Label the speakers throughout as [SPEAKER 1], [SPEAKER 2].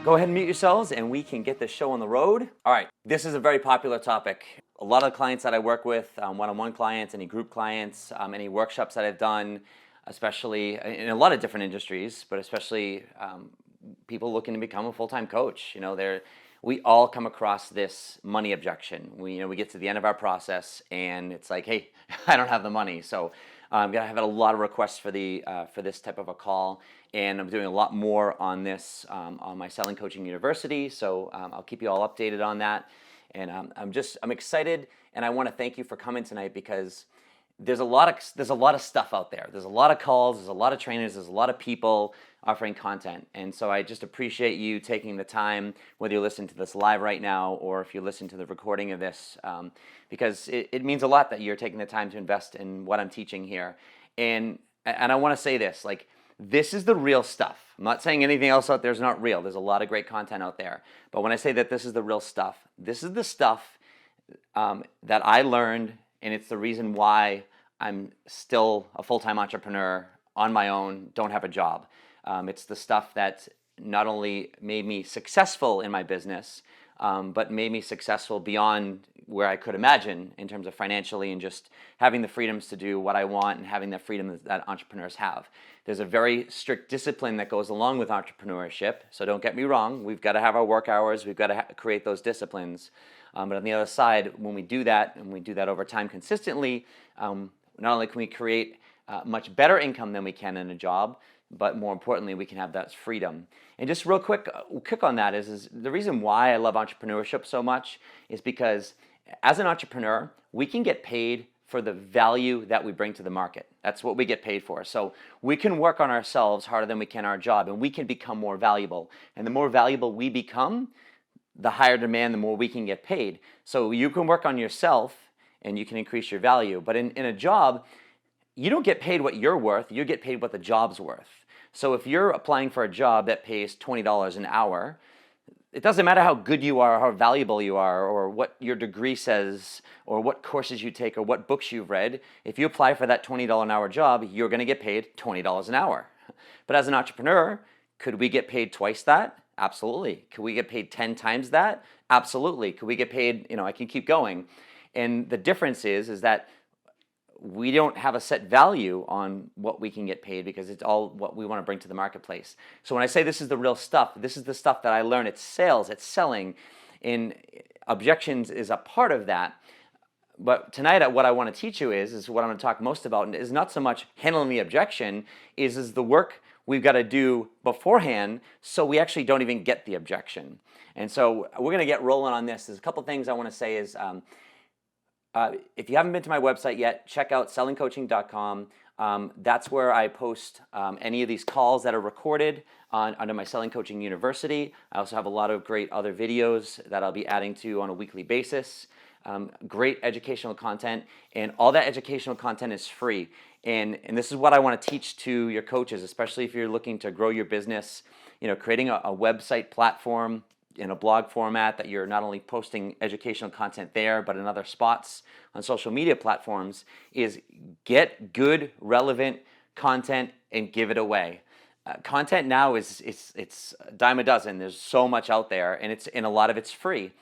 [SPEAKER 1] Go ahead and mute yourselves and we can get this show on the road. All right, this is a very popular topic. A lot of the clients that I work with, one-on-one clients, any group clients, any workshops that I've done, especially in a lot of different industries, but especially people looking to become a full-time coach. We all come across this money objection. We get to the end of our process and it's like, hey, I don't have the money. So I'm gonna have a lot of requests for this type of a call, and I'm doing a lot more on this on my Selling Coaching University. So I'll keep you all updated on that. And I'm excited, and I want to thank you for coming tonight because there's a lot of stuff out there. There's a lot of calls, there's a lot of trainers, there's a lot of people offering content. And so I just appreciate you taking the time, whether you're listening to this live right now or if you listen to the recording of this, because it means a lot that you're taking the time to invest in what I'm teaching here. And I want to say this, like, this is the real stuff. I'm not saying anything else out there is not real. There's a lot of great content out there. But when I say that this is the real stuff, this is the stuff that I learned, and it's the reason why I'm still a full-time entrepreneur on my own, don't have a job. It's the stuff that not only made me successful in my business, but made me successful beyond where I could imagine in terms of financially and just having the freedoms to do what I want and having the freedom that entrepreneurs have. There's a very strict discipline that goes along with entrepreneurship. So don't get me wrong, we've got to have our work hours, we've got to create those disciplines. But on the other side, when we do that, and we do that over time consistently, not only can we create much better income than we can in a job, but more importantly, we can have that freedom. And just real quick on that is the reason why I love entrepreneurship so much is because as an entrepreneur, we can get paid for the value that we bring to the market. That's what we get paid for. So we can work on ourselves harder than we can our job, and we can become more valuable. And the more valuable we become, the higher demand, the more we can get paid. So you can work on yourself and you can increase your value. But in a job, you don't get paid what you're worth, you get paid what the job's worth. So if you're applying for a job that pays $20 an hour, it doesn't matter how good you are, how valuable you are, or what your degree says, or what courses you take, or what books you've read. If you apply for that $20 an hour job, you're going to get paid $20 an hour. But as an entrepreneur, could we get paid twice that? Absolutely. Could we get paid 10 times that? Absolutely. Could we get paid, I can keep going. And the difference is that we don't have a set value on what we can get paid because it's all what we want to bring to the marketplace. So when I say this is the real stuff, this is the stuff that I learned. It's sales, it's selling, and objections is a part of that. But tonight what I want to teach you is what I'm going to talk most about is not so much handling the objection, is the work we've got to do beforehand so we actually don't even get the objection. And so we're going to get rolling on this. There's a couple things I want to say is, if you haven't been to my website yet, check out sellingcoaching.com. That's where I post any of these calls that are recorded under my Selling Coaching University. I also have a lot of great other videos that I'll be adding to on a weekly basis. Great educational content, and all that educational content is free. And this is what I want to teach to your coaches, especially if you're looking to grow your business, creating a website platform in a blog format that you're not only posting educational content there, but in other spots on social media platforms, is get good, relevant content and give it away. Content now it's a dime a dozen. There's so much out there, and a lot of it's free.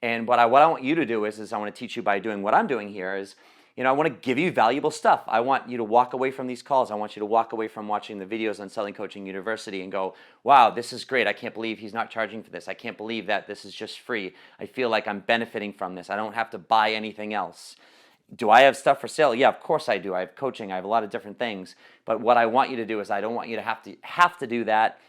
[SPEAKER 1] And what I want you to do is I want to teach you by doing what I'm doing here is, I want to give you valuable stuff. I want you to walk away from these calls. I want you to walk away from watching the videos on Selling Coaching University and go, wow, this is great. I can't believe he's not charging for this. I can't believe that this is just free. I feel like I'm benefiting from this. I don't have to buy anything else. Do I have stuff for sale? Yeah, of course I do. I have coaching. I have a lot of different things. But what I want you to do is I don't want you to have to do that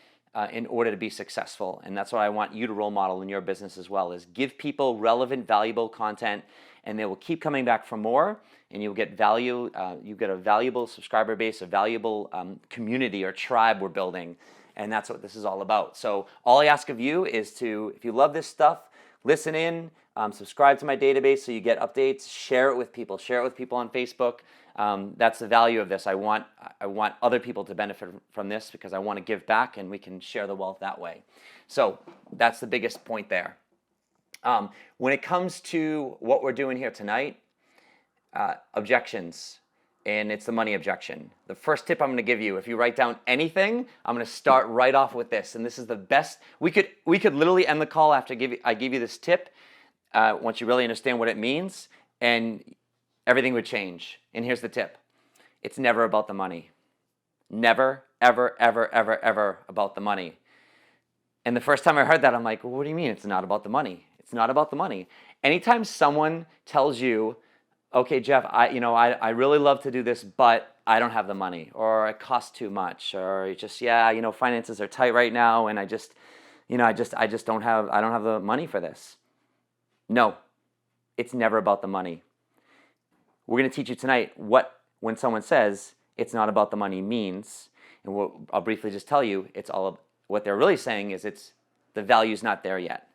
[SPEAKER 1] in order to be successful. And that's what I want you to role model in your business as well, is give people relevant, valuable content, and they will keep coming back for more, and you'll get value. You get a valuable subscriber base, a valuable community or tribe we're building, and that's what this is all about. So all I ask of you is to, if you love this stuff, listen in, subscribe to my database so you get updates, share it with people on Facebook. That's the value of this. I want other people to benefit from this because I want to give back, and we can share the wealth that way. So that's the biggest point there. When it comes to what we're doing here tonight, objections. and it's the money objection. The first tip I'm going to give you, if you write down anything, I'm going to start right off with this, and this is the best. We could literally end the call after I give you this tip, once you really understand what it means, and everything would change. And here's the tip. It's never about the money. Never, ever, ever, ever, ever about the money. And the first time I heard that, I'm like, well, what do you mean it's not about the money? It's not about the money. Anytime someone tells you, okay, Jeff, I really love to do this, but I don't have the money, or it costs too much, or just, finances are tight right now, and I just don't have the money for this. No, it's never about the money. We're going to teach you tonight when someone says it's not about the money means, and I'll briefly just tell you, what they're really saying is the value's not there yet.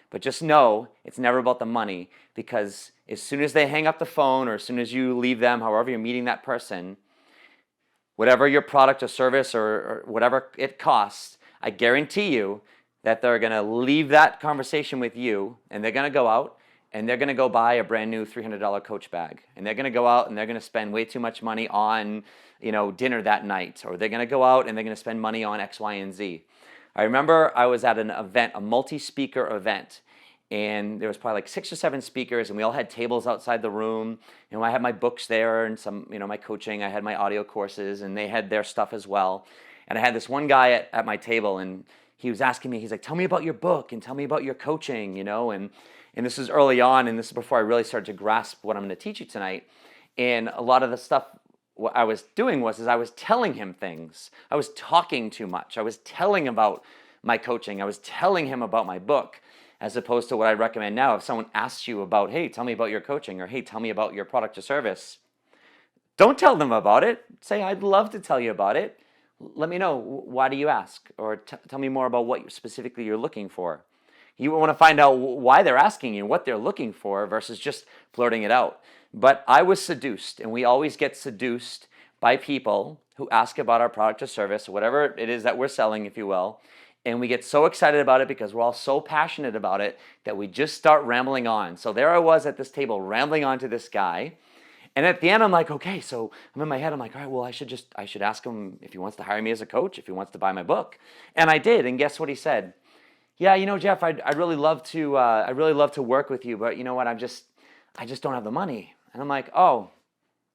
[SPEAKER 1] But just know it's never about the money, because as soon as they hang up the phone, or as soon as you leave them, however you're meeting that person, whatever your product or service or whatever it costs, I guarantee you that they're going to leave that conversation with you, and they're going to go out and they're going to go buy a brand new $300 Coach bag, and they're going to go out and they're going to spend way too much money on dinner that night, or they're going to go out and they're going to spend money on X, Y, and Z. I remember I was at an event, a multi-speaker event, and there was probably like 6 or 7 speakers, and we all had tables outside the room. I had my books there, and some, my coaching. I had my audio courses, and they had their stuff as well. And I had this one guy at my table, and he was asking me, he's like, tell me about your book, and tell me about your coaching, and this is early on, and this is before I really started to grasp what I'm going to teach you tonight. And a lot of the stuff what I was doing was I was telling him things. I was talking too much. I was telling about my coaching. I was telling him about my book, as opposed to what I recommend now. If someone asks you about, hey, tell me about your coaching, or hey, tell me about your product or service, don't tell them about it. Say, I'd love to tell you about it. Let me know, why do you ask? Or tell me more about what specifically you're looking for. You want to find out why they're asking you, what they're looking for, versus just blurting it out. But I was seduced, and we always get seduced by people who ask about our product or service, whatever it is that we're selling, if you will, and we get so excited about it because we're all so passionate about it that we just start rambling on. So there I was at this table rambling on to this guy, and at the end I'm like, okay, so I'm in my head, I'm like, all right, well, I should ask him if he wants to hire me as a coach, if he wants to buy my book. And I did, and guess what he said? Yeah, Jeff, I'd really love to work with you, but you know what, I just don't have the money. And I'm like, oh,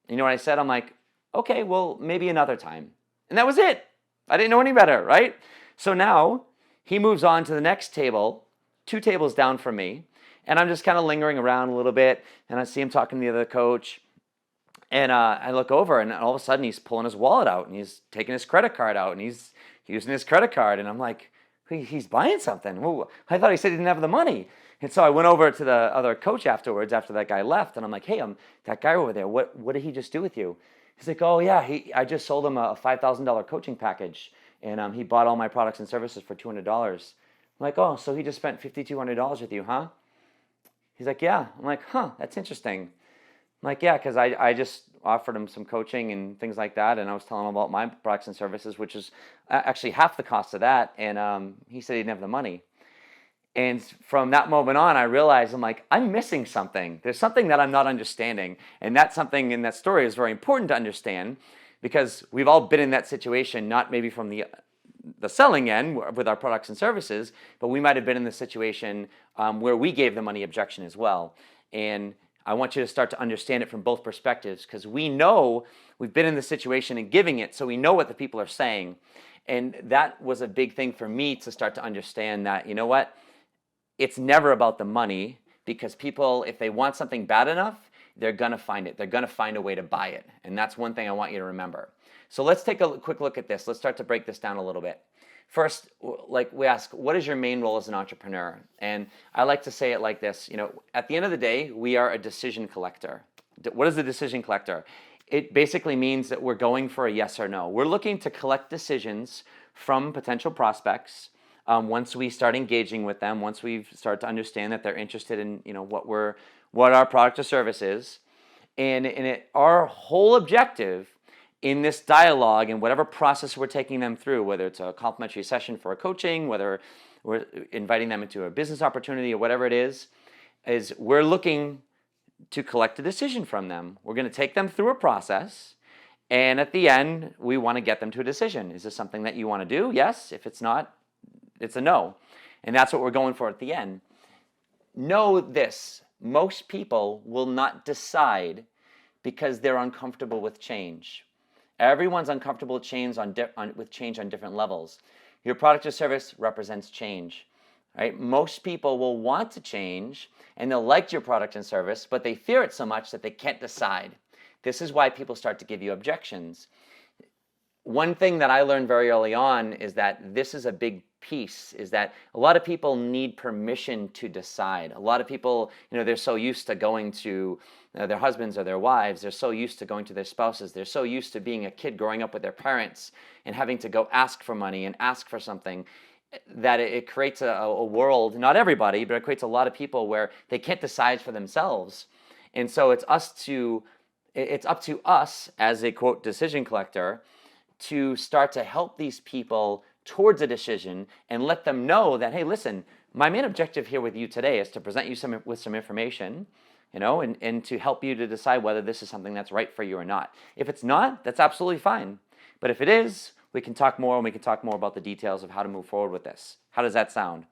[SPEAKER 1] you know what I said? I'm like, okay, well, maybe another time. And that was it. I didn't know any better, right? So now he moves on to the next table, 2 tables down from me, and I'm just kind of lingering around a little bit, and I see him talking to the other coach, and I look over, and all of a sudden he's pulling his wallet out, and he's taking his credit card out, and he's using his credit card, and I'm like, he's buying something. Well, I thought he said he didn't have the money. And so I went over to the other coach afterwards, after that guy left, and I'm like, hey, that guy over there, what did he just do with you? He's like, oh yeah, I just sold him a $5,000 coaching package, and he bought all my products and services for $200. I'm like, oh, so he just spent $5,200 with you, huh? He's like, yeah. I'm like, huh, that's interesting. I'm like, yeah, because I just offered him some coaching and things like that, and I was telling him about my products and services, which is actually half the cost of that, and he said he didn't have the money. And from that moment on, I realized, I'm missing something. There's something that I'm not understanding. And that's something in that story is very important to understand, because we've all been in that situation, not maybe from the selling end with our products and services, but we might have been in the situation where we gave the money objection as well. And I want you to start to understand it from both perspectives, because we know we've been in the situation and giving it, so we know what the people are saying. And that was a big thing for me to start to understand that, you know what? It's never about the money, because people, if they want something bad enough, they're going to find it. They're going to find a way to buy it. And that's one thing I want you to remember. So let's take a quick look at this. Let's start to break this down a little bit. First, like we ask, what is your main role as an entrepreneur? And I like to say it like this, at the end of the day, we are a decision collector. What is a decision collector? It basically means that we're going for a yes or no. We're looking to collect decisions from potential prospects. Once we start engaging with them, once we start to understand that they're interested in, what our product or service is, and our whole objective in this dialogue and whatever process we're taking them through, whether it's a complimentary session for a coaching, whether we're inviting them into a business opportunity or whatever it is we're looking to collect a decision from them. We're going to take them through a process. And at the end, we want to get them to a decision. Is this something that you want to do? Yes. If it's not, it's a no. And that's what we're going for at the end. Know this, most people will not decide because they're uncomfortable with change. Everyone's uncomfortable with change on different levels. Your product or service represents change. Right? Most people will want to change and they'll like your product and service, but they fear it so much that they can't decide. This is why people start to give you objections. One thing that I learned very early on is that this is a big piece, is that a lot of people need permission to decide. A lot of people, they're so used to going to their husbands or their wives, they're so used to going to their spouses, they're so used to being a kid growing up with their parents and having to go ask for money and ask for something, that it creates a world, not everybody, but it creates a lot of people where they can't decide for themselves. And so it's up to us as a, quote, decision collector to start to help these people towards a decision and let them know that, hey, listen, my main objective here with you today is to present you with some information, and to help you to decide whether this is something that's right for you or not. If it's not, that's absolutely fine. But if it is, we can talk more, and we can talk more about the details of how to move forward with this. How does that sound?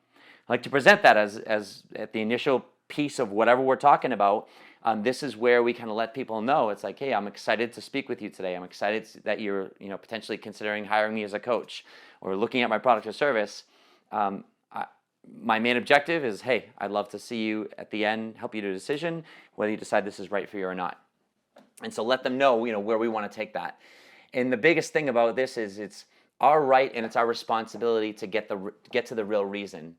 [SPEAKER 1] I like to present that as at the initial piece of whatever we're talking about. This is where we kind of let people know. It's like, hey, I'm excited to speak with you today. I'm excited that you're potentially considering hiring me as a coach or looking at my product or service. My main objective is, hey, I'd love to see you at the end, help you to a decision, whether you decide this is right for you or not. And so let them know, where we want to take that. And the biggest thing about this is it's our right and it's our responsibility to get to the real reason.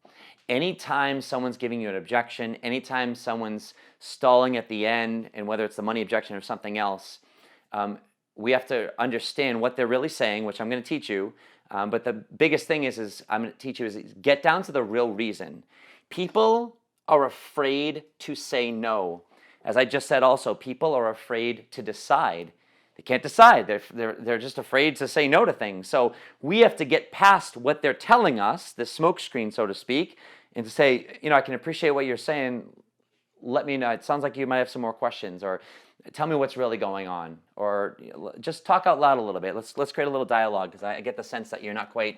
[SPEAKER 1] Anytime someone's giving you an objection, anytime someone's stalling at the end, and whether it's the money objection or something else, we have to understand what they're really saying, which I'm going to teach you. But the biggest thing is I'm going to teach you is get down to the real reason. People are afraid to say no. As I just said also, people are afraid to decide. They can't decide. They're just afraid to say no to things. So we have to get past what they're telling us, the smoke screen, so to speak, and to say, I can appreciate what you're saying. Let me know. It sounds like you might have some more questions, or tell me what's really going on, or just talk out loud a little bit. Let's create a little dialogue, because I get the sense that we're not quite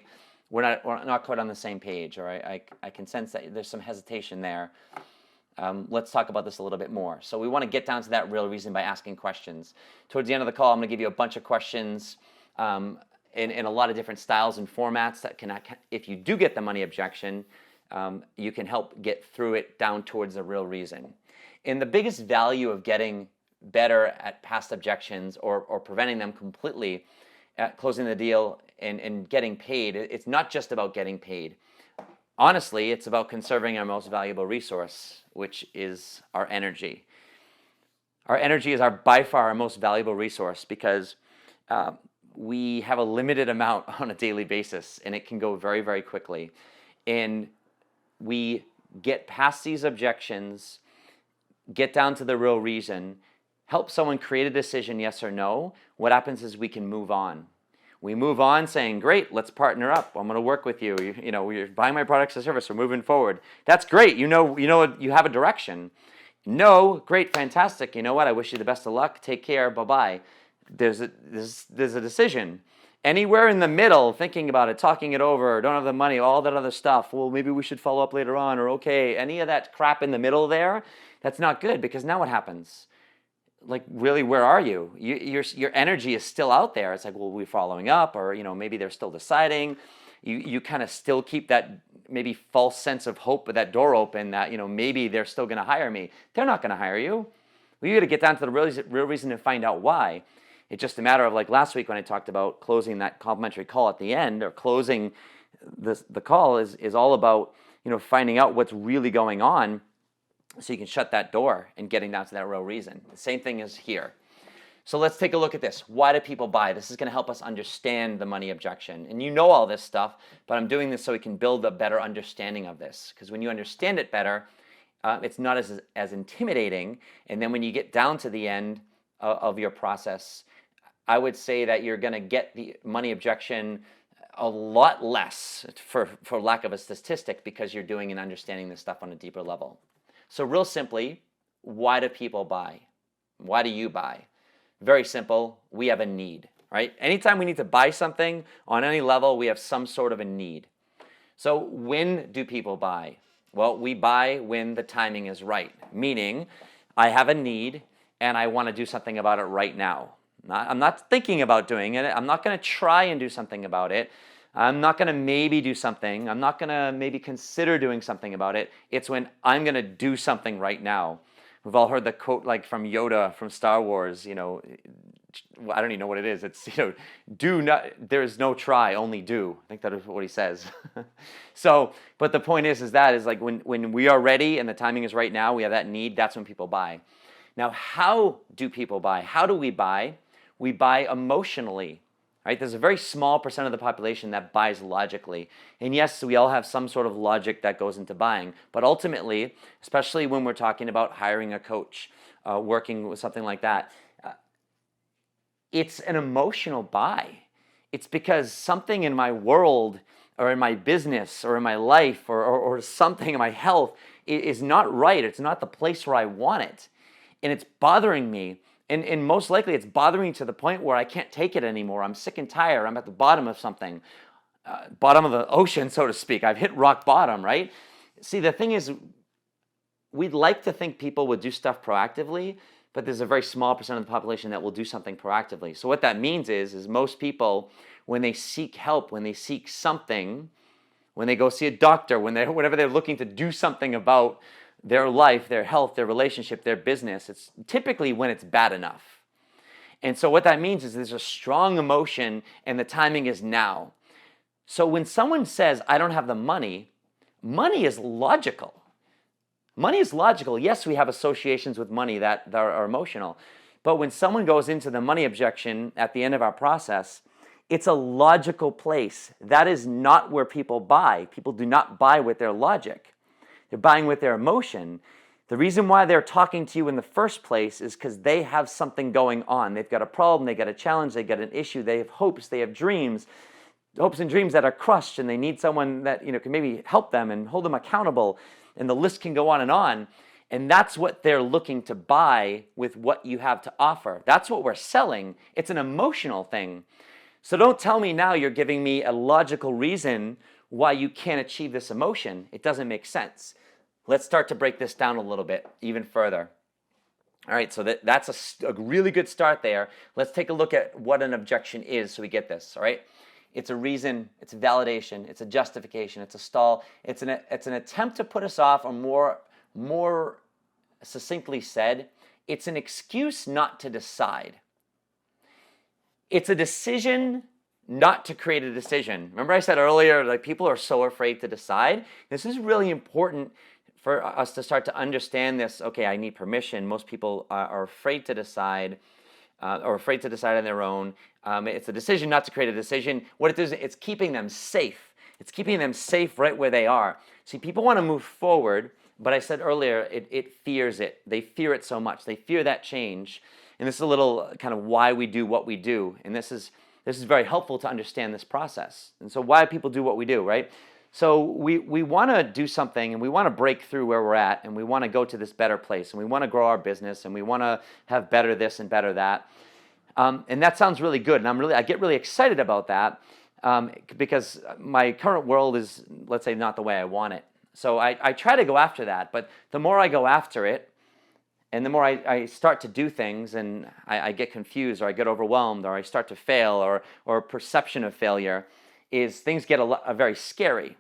[SPEAKER 1] on the same page, or I can sense that there's some hesitation there. Let's talk about this a little bit more. So we want to get down to that real reason by asking questions. Towards the end of the call, I'm going to give you a bunch of questions in a lot of different styles and formats that can, if you do get the money objection, you can help get through it down towards the real reason. And the biggest value of getting better at past objections or preventing them completely at closing the deal and getting paid, it's not just about getting paid. Honestly, it's about conserving our most valuable resource, which is our energy. Our energy is by far our most valuable resource, because we have a limited amount on a daily basis, and it can go very, very quickly. And we get past these objections, get down to the real reason, help someone create a decision, yes or no. What happens is we can move on. We move on saying, great, let's partner up. I'm going to work with you. You're buying my products and service. We're moving forward. That's great. You have a direction. No, great, fantastic. You know what? I wish you the best of luck. Take care. Bye-bye. There's a decision. Anywhere in the middle, thinking about it, talking it over, don't have the money, all that other stuff. Well, maybe we should follow up later on, or okay. Any of that crap in the middle there, that's not good, because now what happens? Like, really, where are you? Your energy is still out there. It's like, well, we're following up, or maybe they're still deciding. You kind of still keep that maybe false sense of hope, that door open, that maybe they're still going to hire me. They're not going to hire you. Well, you got to get down to the real reason and find out why. It's just a matter of, like last week when I talked about closing that complimentary call at the end, or closing the call is all about finding out what's really going on, so you can shut that door and getting down to that real reason. The same thing is here. So let's take a look at this. Why do people buy? This is going to help us understand the money objection. And you know all this stuff, but I'm doing this so we can build a better understanding of this. Because when you understand it better, it's not as intimidating. And then when you get down to the end of your process, I would say that you're going to get the money objection a lot less, for lack of a statistic, because you're doing and understanding this stuff on a deeper level. So real simply, why do people buy? Why do you buy? Very simple. We have a need, right? Anytime we need to buy something on any level, we have some sort of a need. So when do people buy? Well, we buy when the timing is right, meaning I have a need and I want to do something about it right now. I'm not thinking about doing it. I'm not going to try and do something about it. I'm not going to maybe do something. I'm not going to maybe consider doing something about it. It's when I'm going to do something right now. We've all heard the quote like from Yoda from Star Wars, I don't even know what it is. It's, do not, there is no try, only do. I think that is what he says. So, but the point is like when we are ready and the timing is right now, we have that need, that's when people buy. Now, how do people buy? How do we buy? We buy emotionally. Right? There's a very small percent of the population that buys logically. And yes, we all have some sort of logic that goes into buying. But ultimately, especially when we're talking about hiring a coach, working with something like that, it's an emotional buy. It's because something in my world or in my business or in my life or something in my health is not right. It's not the place where I want it. And it's bothering me. And most likely it's bothering me to the point where I can't take it anymore. I'm sick and tired. I'm at the bottom of something, bottom of the ocean, so to speak. I've hit rock bottom, right? See, the thing is, we'd like to think people would do stuff proactively, but there's a very small percent of the population that will do something proactively. So what that means is most people, when they seek help, when they seek something, when they go see a doctor, whenever they're looking to do something about their life, their health, their relationship, their business, it's typically when it's bad enough. And so what that means is there's a strong emotion and the timing is now. So when someone says, I don't have the money, money is logical. Money is logical. Yes, we have associations with money that are emotional. But when someone goes into the money objection at the end of our process, it's a logical place. That is not where people buy. People do not buy with their logic. They're buying with their emotion. The reason why they're talking to you in the first place is because they have something going on. They've got a problem, they've got a challenge, they've got an issue, they have hopes, they have dreams, hopes and dreams that are crushed, and they need someone that can maybe help them and hold them accountable, and the list can go on. And that's what they're looking to buy with what you have to offer. That's what we're selling. It's an emotional thing. So don't tell me now you're giving me a logical reason why you can't achieve this emotion. It doesn't make sense. Let's start to break this down a little bit, even further. All right, so that's a really good start there. Let's take a look at what an objection is so we get this, all right? It's a reason, it's a validation, it's a justification, it's a stall. It's an attempt to put us off, or more succinctly said, it's an excuse not to decide. It's a decision not to create a decision. Remember I said earlier, like people are so afraid to decide? This is really important for us to start to understand this. Okay, I need permission. Most people are afraid to decide or afraid to decide on their own. It's a decision not to create a decision. What it is, it's keeping them safe. It's keeping them safe right where they are. See, people want to move forward, but I said earlier, it fears it. They fear it so much. They fear that change. And this is a little kind of why we do what we do. And this is very helpful to understand this process. And so why people do what we do, right? So we want to do something and we want to break through where we're at and we want to go to this better place and we want to grow our business and we want to have better this and better that. And that sounds really good. And I get really excited about that because my current world is, let's say, not the way I want it. So I try to go after that. But the more I go after it, and the more I start to do things and I get confused or I get overwhelmed or I start to fail or perception of failure, is things get very scary.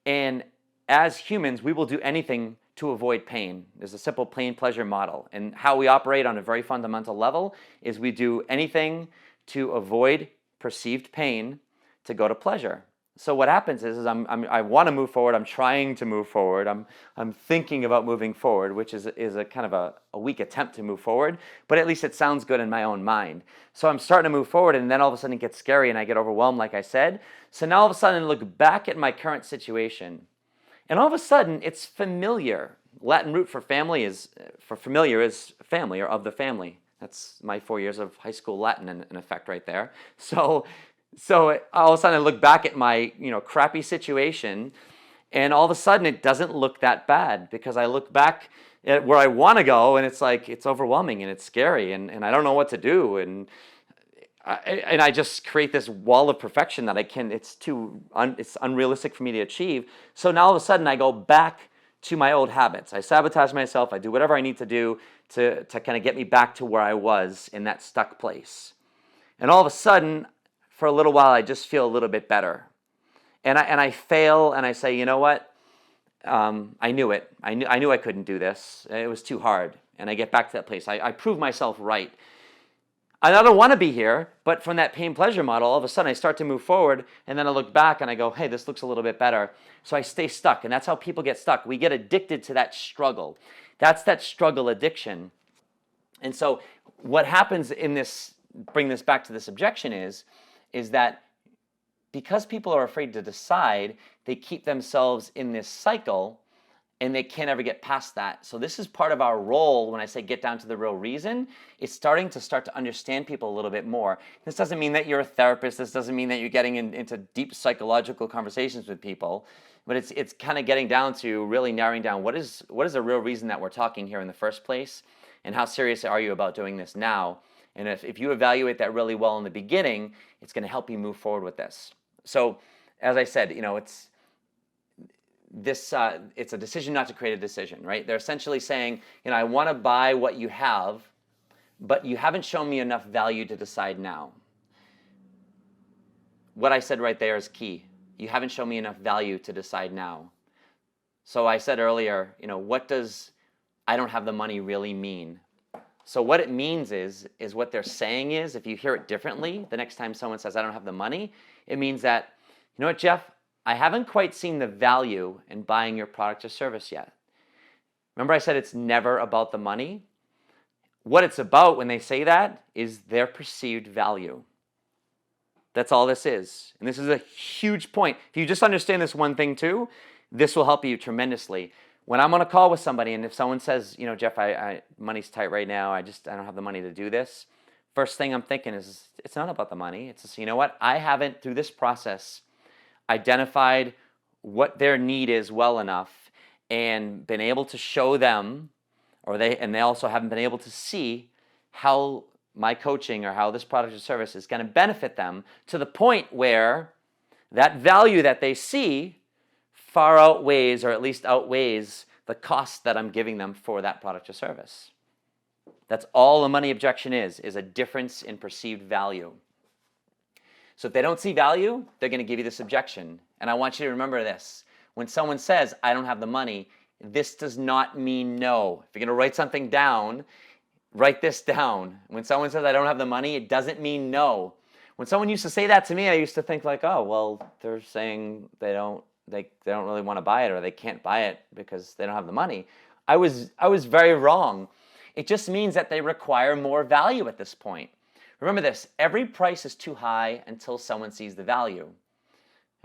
[SPEAKER 1] And as humans, we will do anything to avoid pain. There's a simple pain-pleasure model. And how we operate on a very fundamental level is we do anything to avoid perceived pain to go to pleasure. So what happens is I want to move forward. I'm trying to move forward. I'm thinking about moving forward, which is a kind of a weak attempt to move forward, but at least it sounds good in my own mind. So I'm starting to move forward, and then all of a sudden it gets scary, and I get overwhelmed, like I said. So now all of a sudden I look back at my current situation, and all of a sudden it's familiar. Latin root for familiar is family or of the family. That's my 4 years of high school Latin in effect right there. So all of a sudden I look back at my crappy situation, and all of a sudden it doesn't look that bad because I look back where I want to go, and it's like it's overwhelming and it's scary, and I don't know what to do, and I just create this wall of perfection that it's unrealistic for me to achieve. So now all of a sudden I go back to my old habits. I sabotage myself. I do whatever I need to do to kind of get me back to where I was in that stuck place. And all of a sudden, for a little while, I just feel a little bit better. And I fail, and I say, you know what? I knew it. I knew I couldn't do this. It was too hard. And I get back to that place. I prove myself right. I don't want to be here, but from that pain-pleasure model, all of a sudden I start to move forward, and then I look back and I go, hey, this looks a little bit better. So I stay stuck, and that's how people get stuck. We get addicted to that struggle. That's that struggle addiction. And so what happens in this, bring this back to this objection is that because people are afraid to decide, they keep themselves in this cycle, and they can't ever get past that. So this is part of our role when I say get down to the real reason. It's starting to understand people a little bit more. This doesn't mean that you're a therapist. This doesn't mean that you're getting into deep psychological conversations with people. But it's kind of getting down to really narrowing down what is the real reason that we're talking here in the first place, and how serious are you about doing this now? And if you evaluate that really well in the beginning, it's going to help you move forward with this. So as I said, it's a decision not to create a decision, right? They're essentially saying, I want to buy what you have, but you haven't shown me enough value to decide now. What I said right there is key. You haven't shown me enough value to decide now. So I said earlier, what does I don't have the money really mean? So what it means is what they're saying is, if you hear it differently, the next time someone says, I don't have the money, it means that, you know what, Jeff, I haven't quite seen the value in buying your product or service yet. Remember I said it's never about the money? What it's about when they say that is their perceived value. That's all this is. And this is a huge point. If you just understand this one thing too, this will help you tremendously. When I'm on a call with somebody, and if someone says, Jeff, money's tight right now, I don't have the money to do this, first thing I'm thinking is, it's not about the money. It's just, you know what? I haven't, through this process, identified what their need is well enough and been able to show them, and they also haven't been able to see how my coaching or how this product or service is going to benefit them to the point where that value that they see far outweighs, or at least outweighs, the cost that I'm giving them for that product or service. That's all a money objection is a difference in perceived value. So if they don't see value, they're going to give you this objection. And I want you to remember this. When someone says, I don't have the money, this does not mean no. If you're going to write something down, write this down. When someone says, I don't have the money, it doesn't mean no. When someone used to say that to me, I used to think like, oh, well, they're saying they don't really want to buy it, or they can't buy it because they don't have the money. I was very wrong. It just means that they require more value at this point. Remember this, every price is too high until someone sees the value.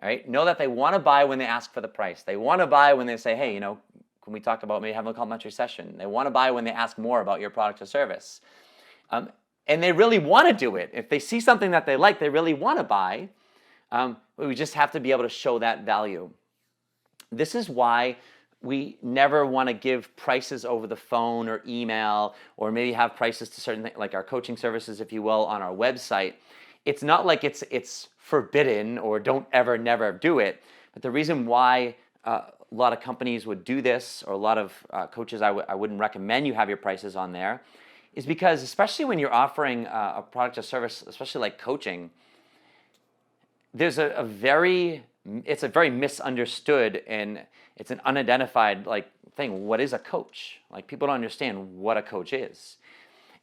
[SPEAKER 1] All right? Know that they want to buy when they ask for the price. They want to buy when they say, hey, can we talk about maybe having a complimentary session? They want to buy when they ask more about your product or service. And they really want to do it. If they see something that they like, they really want to buy. We just have to be able to show that value. This is why we never want to give prices over the phone or email, or maybe have prices to certain things, like our coaching services, if you will, on our website. It's not like it's forbidden or don't ever, never do it. But the reason why a lot of companies would do this, or a lot of coaches, I wouldn't recommend you have your prices on there, is because especially when you're offering a product or service, especially like coaching, there's it's a very misunderstood, and it's an unidentified thing. What is a coach? People don't understand what a coach is.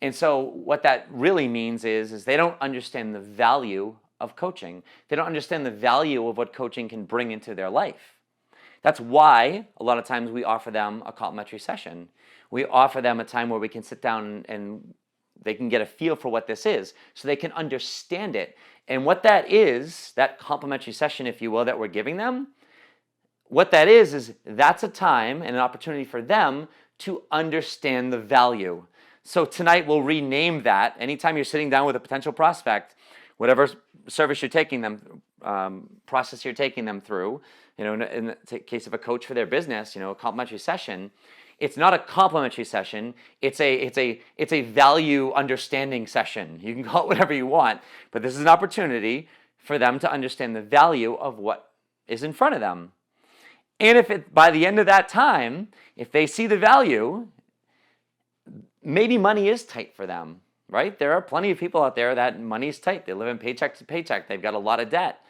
[SPEAKER 1] And so what that really means is they don't understand the value of coaching. They don't understand the value of what coaching can bring into their life. That's why a lot of times we offer them a complimentary session. We offer them a time where we can sit down and they can get a feel for what this is, so they can understand it. And what that is, that complimentary session, if you will, that we're giving them, what that is that's a time and an opportunity for them to understand the value. So tonight we'll rename that. Anytime you're sitting down with a potential prospect, whatever service you're taking them, process you're taking them through, in the case of a coach for their business, a complimentary session, it's not a complimentary session. It's a value understanding session. You can call it whatever you want, but this is an opportunity for them to understand the value of what is in front of them. And if by the end of that time, if they see the value, maybe money is tight for them, right? There are plenty of people out there that money is tight. They live in paycheck to paycheck. They've got a lot of debt.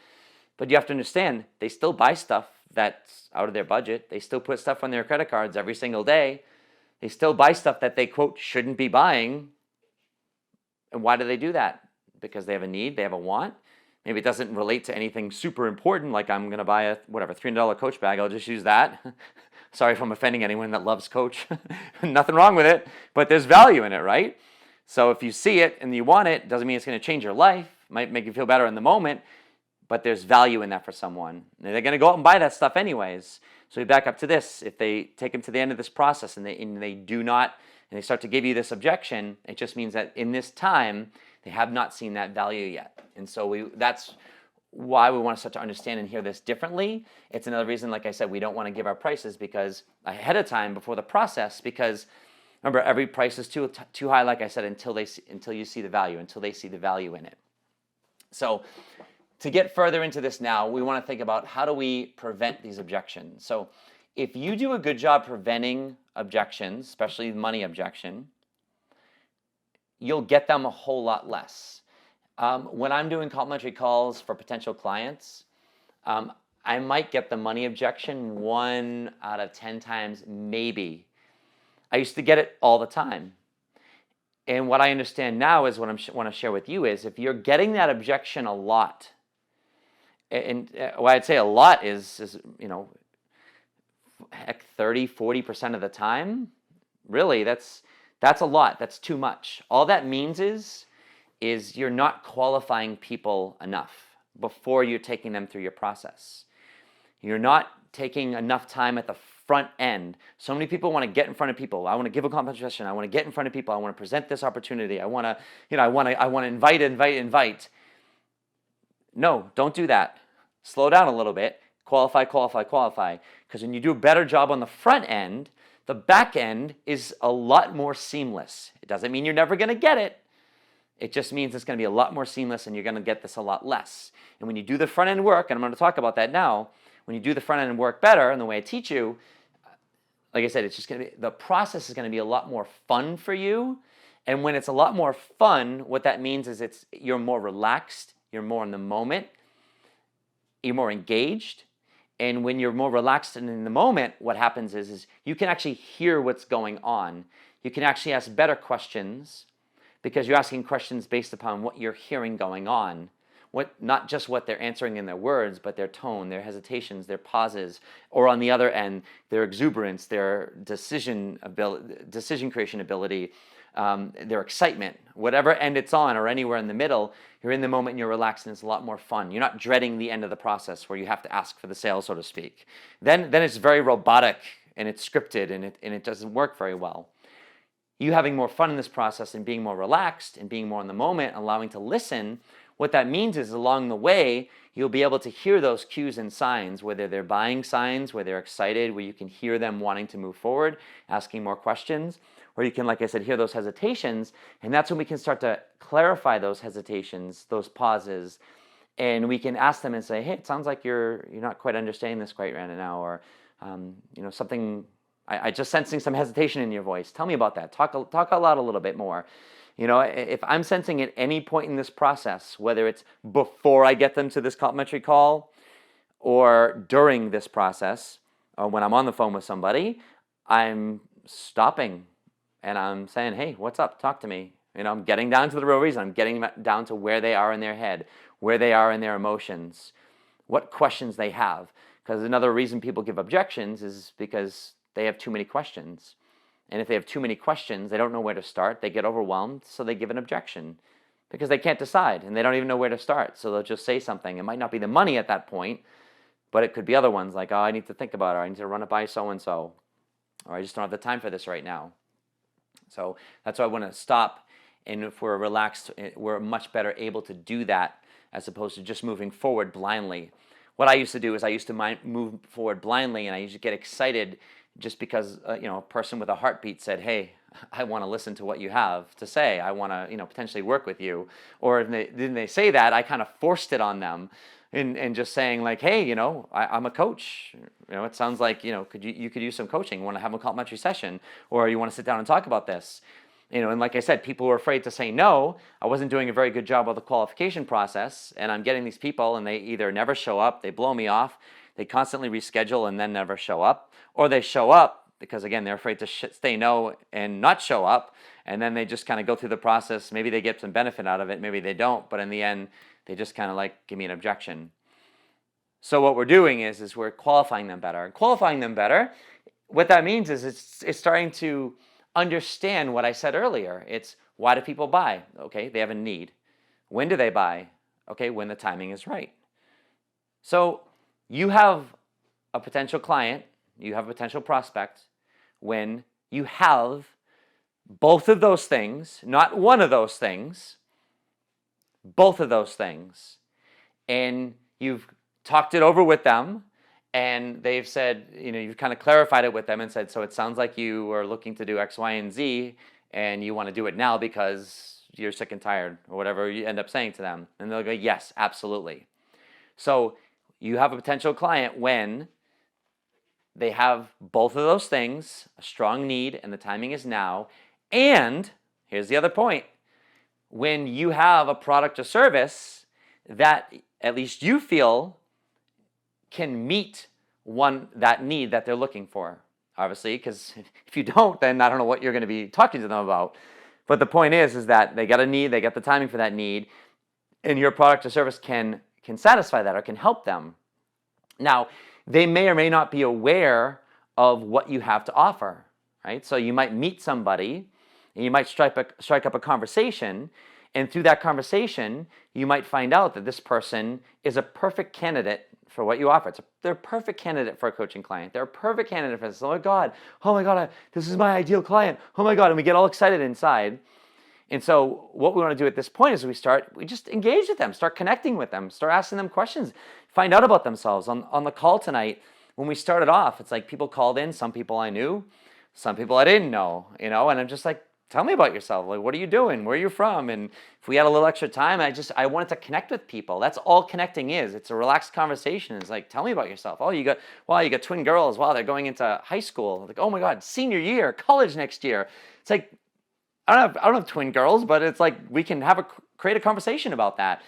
[SPEAKER 1] But you have to understand, they still buy stuff that's out of their budget. They still put stuff on their credit cards every single day. They still buy stuff that they, quote, shouldn't be buying. And why do they do that? Because they have a need, they have a want. Maybe it doesn't relate to anything super important, like I'm going to buy a, whatever, $300 Coach bag. I'll just use that. Sorry if I'm offending anyone that loves Coach. Nothing wrong with it, but there's value in it, right? So if you see it and you want it, doesn't mean it's going to change your life. Might make you feel better in the moment, but there's value in that for someone. And they're going to go out and buy that stuff anyways. So we back up to this. If they take them to the end of this process and they do not, and they start to give you this objection, it just means that in this time, they have not seen that value yet. And so that's why we want to start to understand and hear this differently. It's another reason, like I said, we don't want to give our prices because ahead of time before the process, because remember, every price is too high, like I said, until you see the value, until they see the value in it. So to get further into this now, we want to think about how do we prevent these objections. So if you do a good job preventing objections, especially money objection, you'll get them a whole lot less. When I'm doing complimentary calls for potential clients, I might get the money objection 1 out of 10 times, maybe. I used to get it all the time. And what I understand now is what I want to share with you is if you're getting that objection a lot, and what I'd say a lot is heck, 30, 40% of the time, really, that's a lot. That's too much. All that means is you're not qualifying people enough before you're taking them through your process. You're not taking enough time at the front end. So many people want to get in front of people. I want to give a complimentary session. I want to get in front of people. I want to present this opportunity. I want to invite. No, don't do that. Slow down a little bit. Qualify. Because when you do a better job on the front end, the back end is a lot more seamless. It doesn't mean you're never going to get it. It just means it's going to be a lot more seamless and you're going to get this a lot less. And when you do the front end work, and I'm going to talk about that now, when you do the front end work better and the way I teach you, like I said, it's just going to be, the process is going to be a lot more fun for you. And when it's a lot more fun, what that means is you're more relaxed, you're more in the moment, you're more engaged. And when you're more relaxed and in the moment, what happens is you can actually hear what's going on. You can actually ask better questions because you're asking questions based upon what you're hearing going on. Not just what they're answering in their words, but their tone, their hesitations, their pauses, or on the other end, their exuberance, their decision creation ability, their excitement. Whatever end it's on or anywhere in the middle, you're in the moment and you're relaxed and it's a lot more fun. You're not dreading the end of the process where you have to ask for the sale, so to speak. Then it's very robotic and it's scripted and it doesn't work very well. You having more fun in this process and being more relaxed and being more in the moment, allowing to listen, what that means is along the way, you'll be able to hear those cues and signs, whether they're buying signs, where they're excited, where you can hear them wanting to move forward, asking more questions, or you can, like I said, hear those hesitations, and that's when we can start to clarify those hesitations, those pauses, and we can ask them and say, hey, it sounds like you're not quite understanding this quite right now, or something, I just sensing some hesitation in your voice. Tell me about that. Talk out loud a little bit more. If I'm sensing at any point in this process, whether it's before I get them to this complimentary call or during this process, or when I'm on the phone with somebody, I'm stopping and I'm saying, hey, what's up? Talk to me. I'm getting down to the real reason. I'm getting down to where they are in their head, where they are in their emotions, what questions they have. Because another reason people give objections is because they have too many questions. And if they have too many questions, they don't know where to start. They get overwhelmed, so they give an objection because they can't decide and they don't even know where to start. So they'll just say something. It might not be the money at that point, but it could be other ones like, oh, I need to think about it. Or I need to run it by so-and-so. Or I just don't have the time for this right now. So that's why I want to stop. And if we're relaxed, we're much better able to do that as opposed to just moving forward blindly. What I used to do is I used to move forward blindly and I used to get excited just because a person with a heartbeat said, "Hey, I want to listen to what you have to say. I want to potentially work with you." Or if didn't they say that, I kind of forced it on them, and just saying like, "Hey, I'm a coach. It sounds like you could use some coaching. Want to have a complimentary session, or you want to sit down and talk about this." And like I said, people were afraid to say no. I wasn't doing a very good job of the qualification process, and I'm getting these people, and they either never show up, they blow me off, they constantly reschedule and then never show up, or they show up because, again, they're afraid to say no and not show up, and then they just kind of go through the process. Maybe they get some benefit out of it, maybe they don't, but in the end, they just kind of like give me an objection. So what we're doing is we're qualifying them better. And qualifying them better, what that means is it's starting to understand what I said earlier. It's, why do people buy? Okay, they have a need. When do they buy? Okay, when the timing is right. So you have a potential client, you have a potential prospect when you have both of those things, not one of those things, both of those things, and you've talked it over with them, and they've said, you've kind of clarified it with them and said, so it sounds like you are looking to do X, Y, and Z, and you want to do it now because you're sick and tired, or whatever you end up saying to them. And they'll go, yes, absolutely. So you have a potential client when they have both of those things, a strong need, and the timing is now. And here's the other point. When you have a product or service that at least you feel can meet that need that they're looking for. Obviously, because if you don't, then I don't know what you're going to be talking to them about. But the point is that they got a need, they got the timing for that need, and your product or service can satisfy that or can help them. Now, they may or may not be aware of what you have to offer, right? So you might meet somebody, and you might strike up a conversation, and through that conversation, you might find out that this person is a perfect candidate for what you offer. They're a perfect candidate for a coaching client. They're a perfect candidate for this. Oh my God, this is my ideal client. Oh my God, and we get all excited inside. And so what we want to do at this point is we just engage with them, start connecting with them, start asking them questions, find out about themselves. On the call tonight, when we started off, it's like people called in, some people I knew, some people I didn't know, and I'm just like, tell me about yourself. Like, what are you doing? Where are you from? And if we had a little extra time, I wanted to connect with people. That's all connecting is. It's a relaxed conversation. It's like, tell me about yourself. Oh, you got twin girls. Wow, they're going into high school. Like, oh my God, senior year, college next year. It's like, I don't have twin girls, but it's like we can create a conversation about that.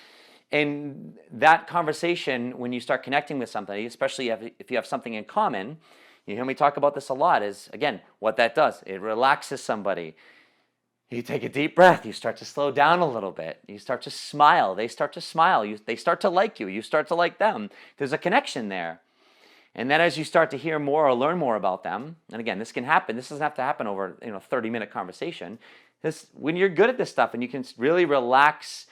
[SPEAKER 1] And that conversation, when you start connecting with somebody, especially if you have something in common, you hear me talk about this a lot, is, again, what that does. It relaxes somebody. You take a deep breath. You start to slow down a little bit. You start to smile. They start to smile. They start to like you. You start to like them. There's a connection there. And then as you start to hear more or learn more about them, and again, this can happen. This doesn't have to happen over a 30-minute conversation. When you're good at this stuff and you can really relax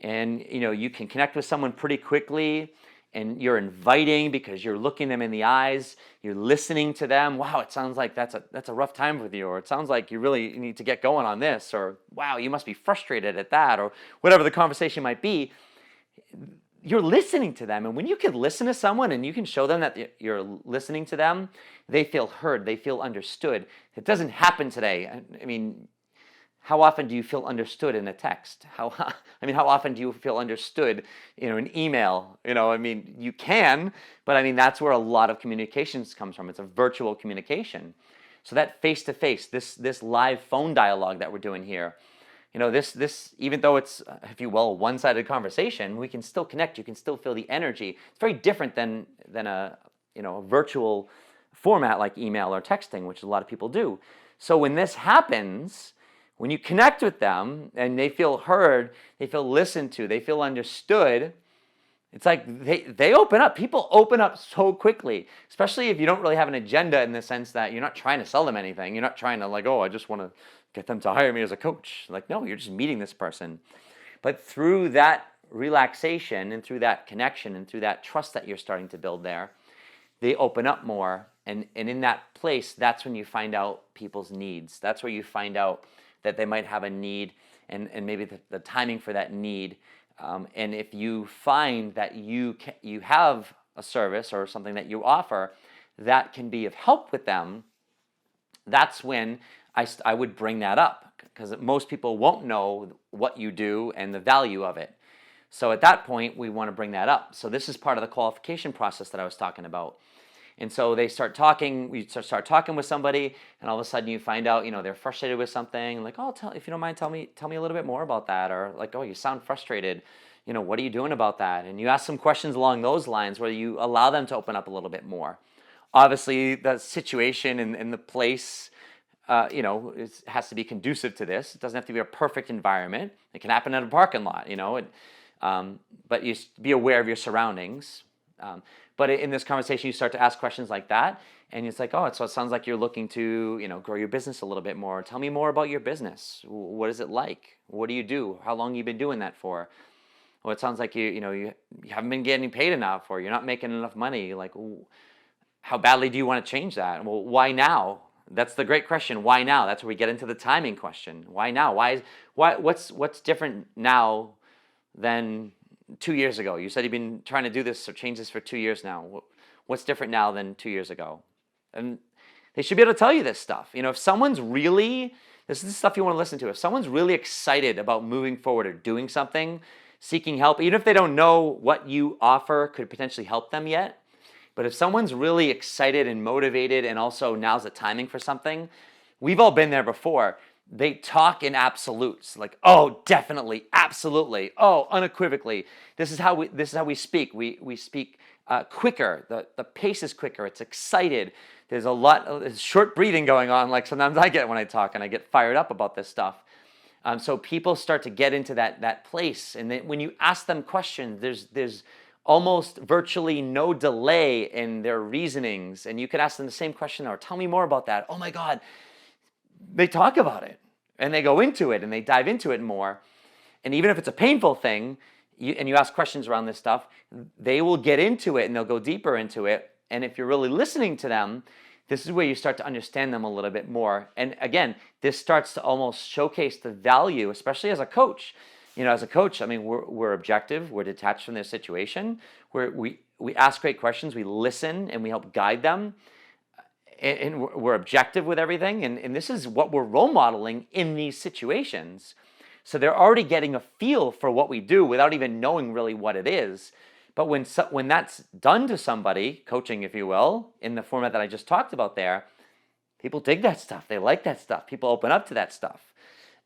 [SPEAKER 1] and you can connect with someone pretty quickly, and you're inviting because you're looking them in the eyes, you're listening to them. Wow, it sounds like that's a rough time with you, or it sounds like you really need to get going on this, or wow, you must be frustrated at that, or whatever the conversation might be. You're listening to them, and when you can listen to someone and you can show them that you're listening to them, they feel heard, they feel understood. It doesn't happen today. I mean, how often do you feel understood in a text? How often do you feel understood in an email? You can, but that's where a lot of communications comes from. It's a virtual communication. So that face-to-face, this live phone dialogue that we're doing here, this even though it's, if you will, a one-sided conversation, we can still connect. You can still feel the energy. It's very different than a virtual format like email or texting, which a lot of people do. So when this happens, when you connect with them and they feel heard, they feel listened to, they feel understood, it's like they open up. People open up so quickly, especially if you don't really have an agenda in the sense that you're not trying to sell them anything. You're not trying to I just want to get them to hire me as a coach. Like, no, you're just meeting this person. But through that relaxation and through that connection and through that trust that you're starting to build there, they open up more. And in that place, that's when you find out people's needs. That's where you find out that they might have a need and maybe the timing for that need. And if you find that you have a service or something that you offer that can be of help with them, that's when I would bring that up, because most people won't know what you do and the value of it. So at that point, we want to bring that up. So this is part of the qualification process that I was talking about. And so they start talking, we start talking with somebody, and all of a sudden you find out, they're frustrated with something, like, oh, if you don't mind, tell me a little bit more about that. Or like, oh, you sound frustrated. What are you doing about that? And you ask some questions along those lines where you allow them to open up a little bit more. Obviously, the situation and the place, it has to be conducive to this. It doesn't have to be a perfect environment. It can happen in a parking lot, but you be aware of your surroundings. But in this conversation, you start to ask questions like that, and it's like, oh, so it sounds like you're looking to, grow your business a little bit more. Tell me more about your business. What is it like? What do you do? How long have you been doing that for? Well, it sounds like you haven't been getting paid enough, or you're not making enough money. Like, how badly do you want to change that? Well, why now? That's the great question. Why now? That's where we get into the timing question. Why now? What's different now than 2 years ago? You said you've been trying to do this or change this for 2 years now. What's different now than 2 years ago? And they should be able to tell you this stuff. If someone's really, this is the stuff you want to listen to. If someone's really excited about moving forward or doing something, seeking help, even if they don't know what you offer could potentially help them yet, but if someone's really excited and motivated, and also now's the timing for something, we've all been there before. They talk in absolutes, like, oh, definitely, absolutely, oh, unequivocally. This is how we speak. We speak quicker. The pace is quicker. It's excited. There's a lot of short breathing going on, like sometimes I get when I talk, and I get fired up about this stuff. So people start to get into that place, and then when you ask them questions, there's almost virtually no delay in their reasonings, and you could ask them the same question, or tell me more about that. Oh my God. They talk about it, and they go into it, and they dive into it more. And even if it's a painful thing, and you ask questions around this stuff, they will get into it, and they'll go deeper into it. And if you're really listening to them, this is where you start to understand them a little bit more. And again, this starts to almost showcase the value, especially as a coach. As a coach, I mean, we're objective, we're detached from their situation, we ask great questions, we listen, and we help guide them. And we're objective with everything, and this is what we're role modeling in these situations. So they're already getting a feel for what we do without even knowing really what it is. But when that's done to somebody, coaching, if you will, in the format that I just talked about there, people dig that stuff. They like that stuff. People open up to that stuff.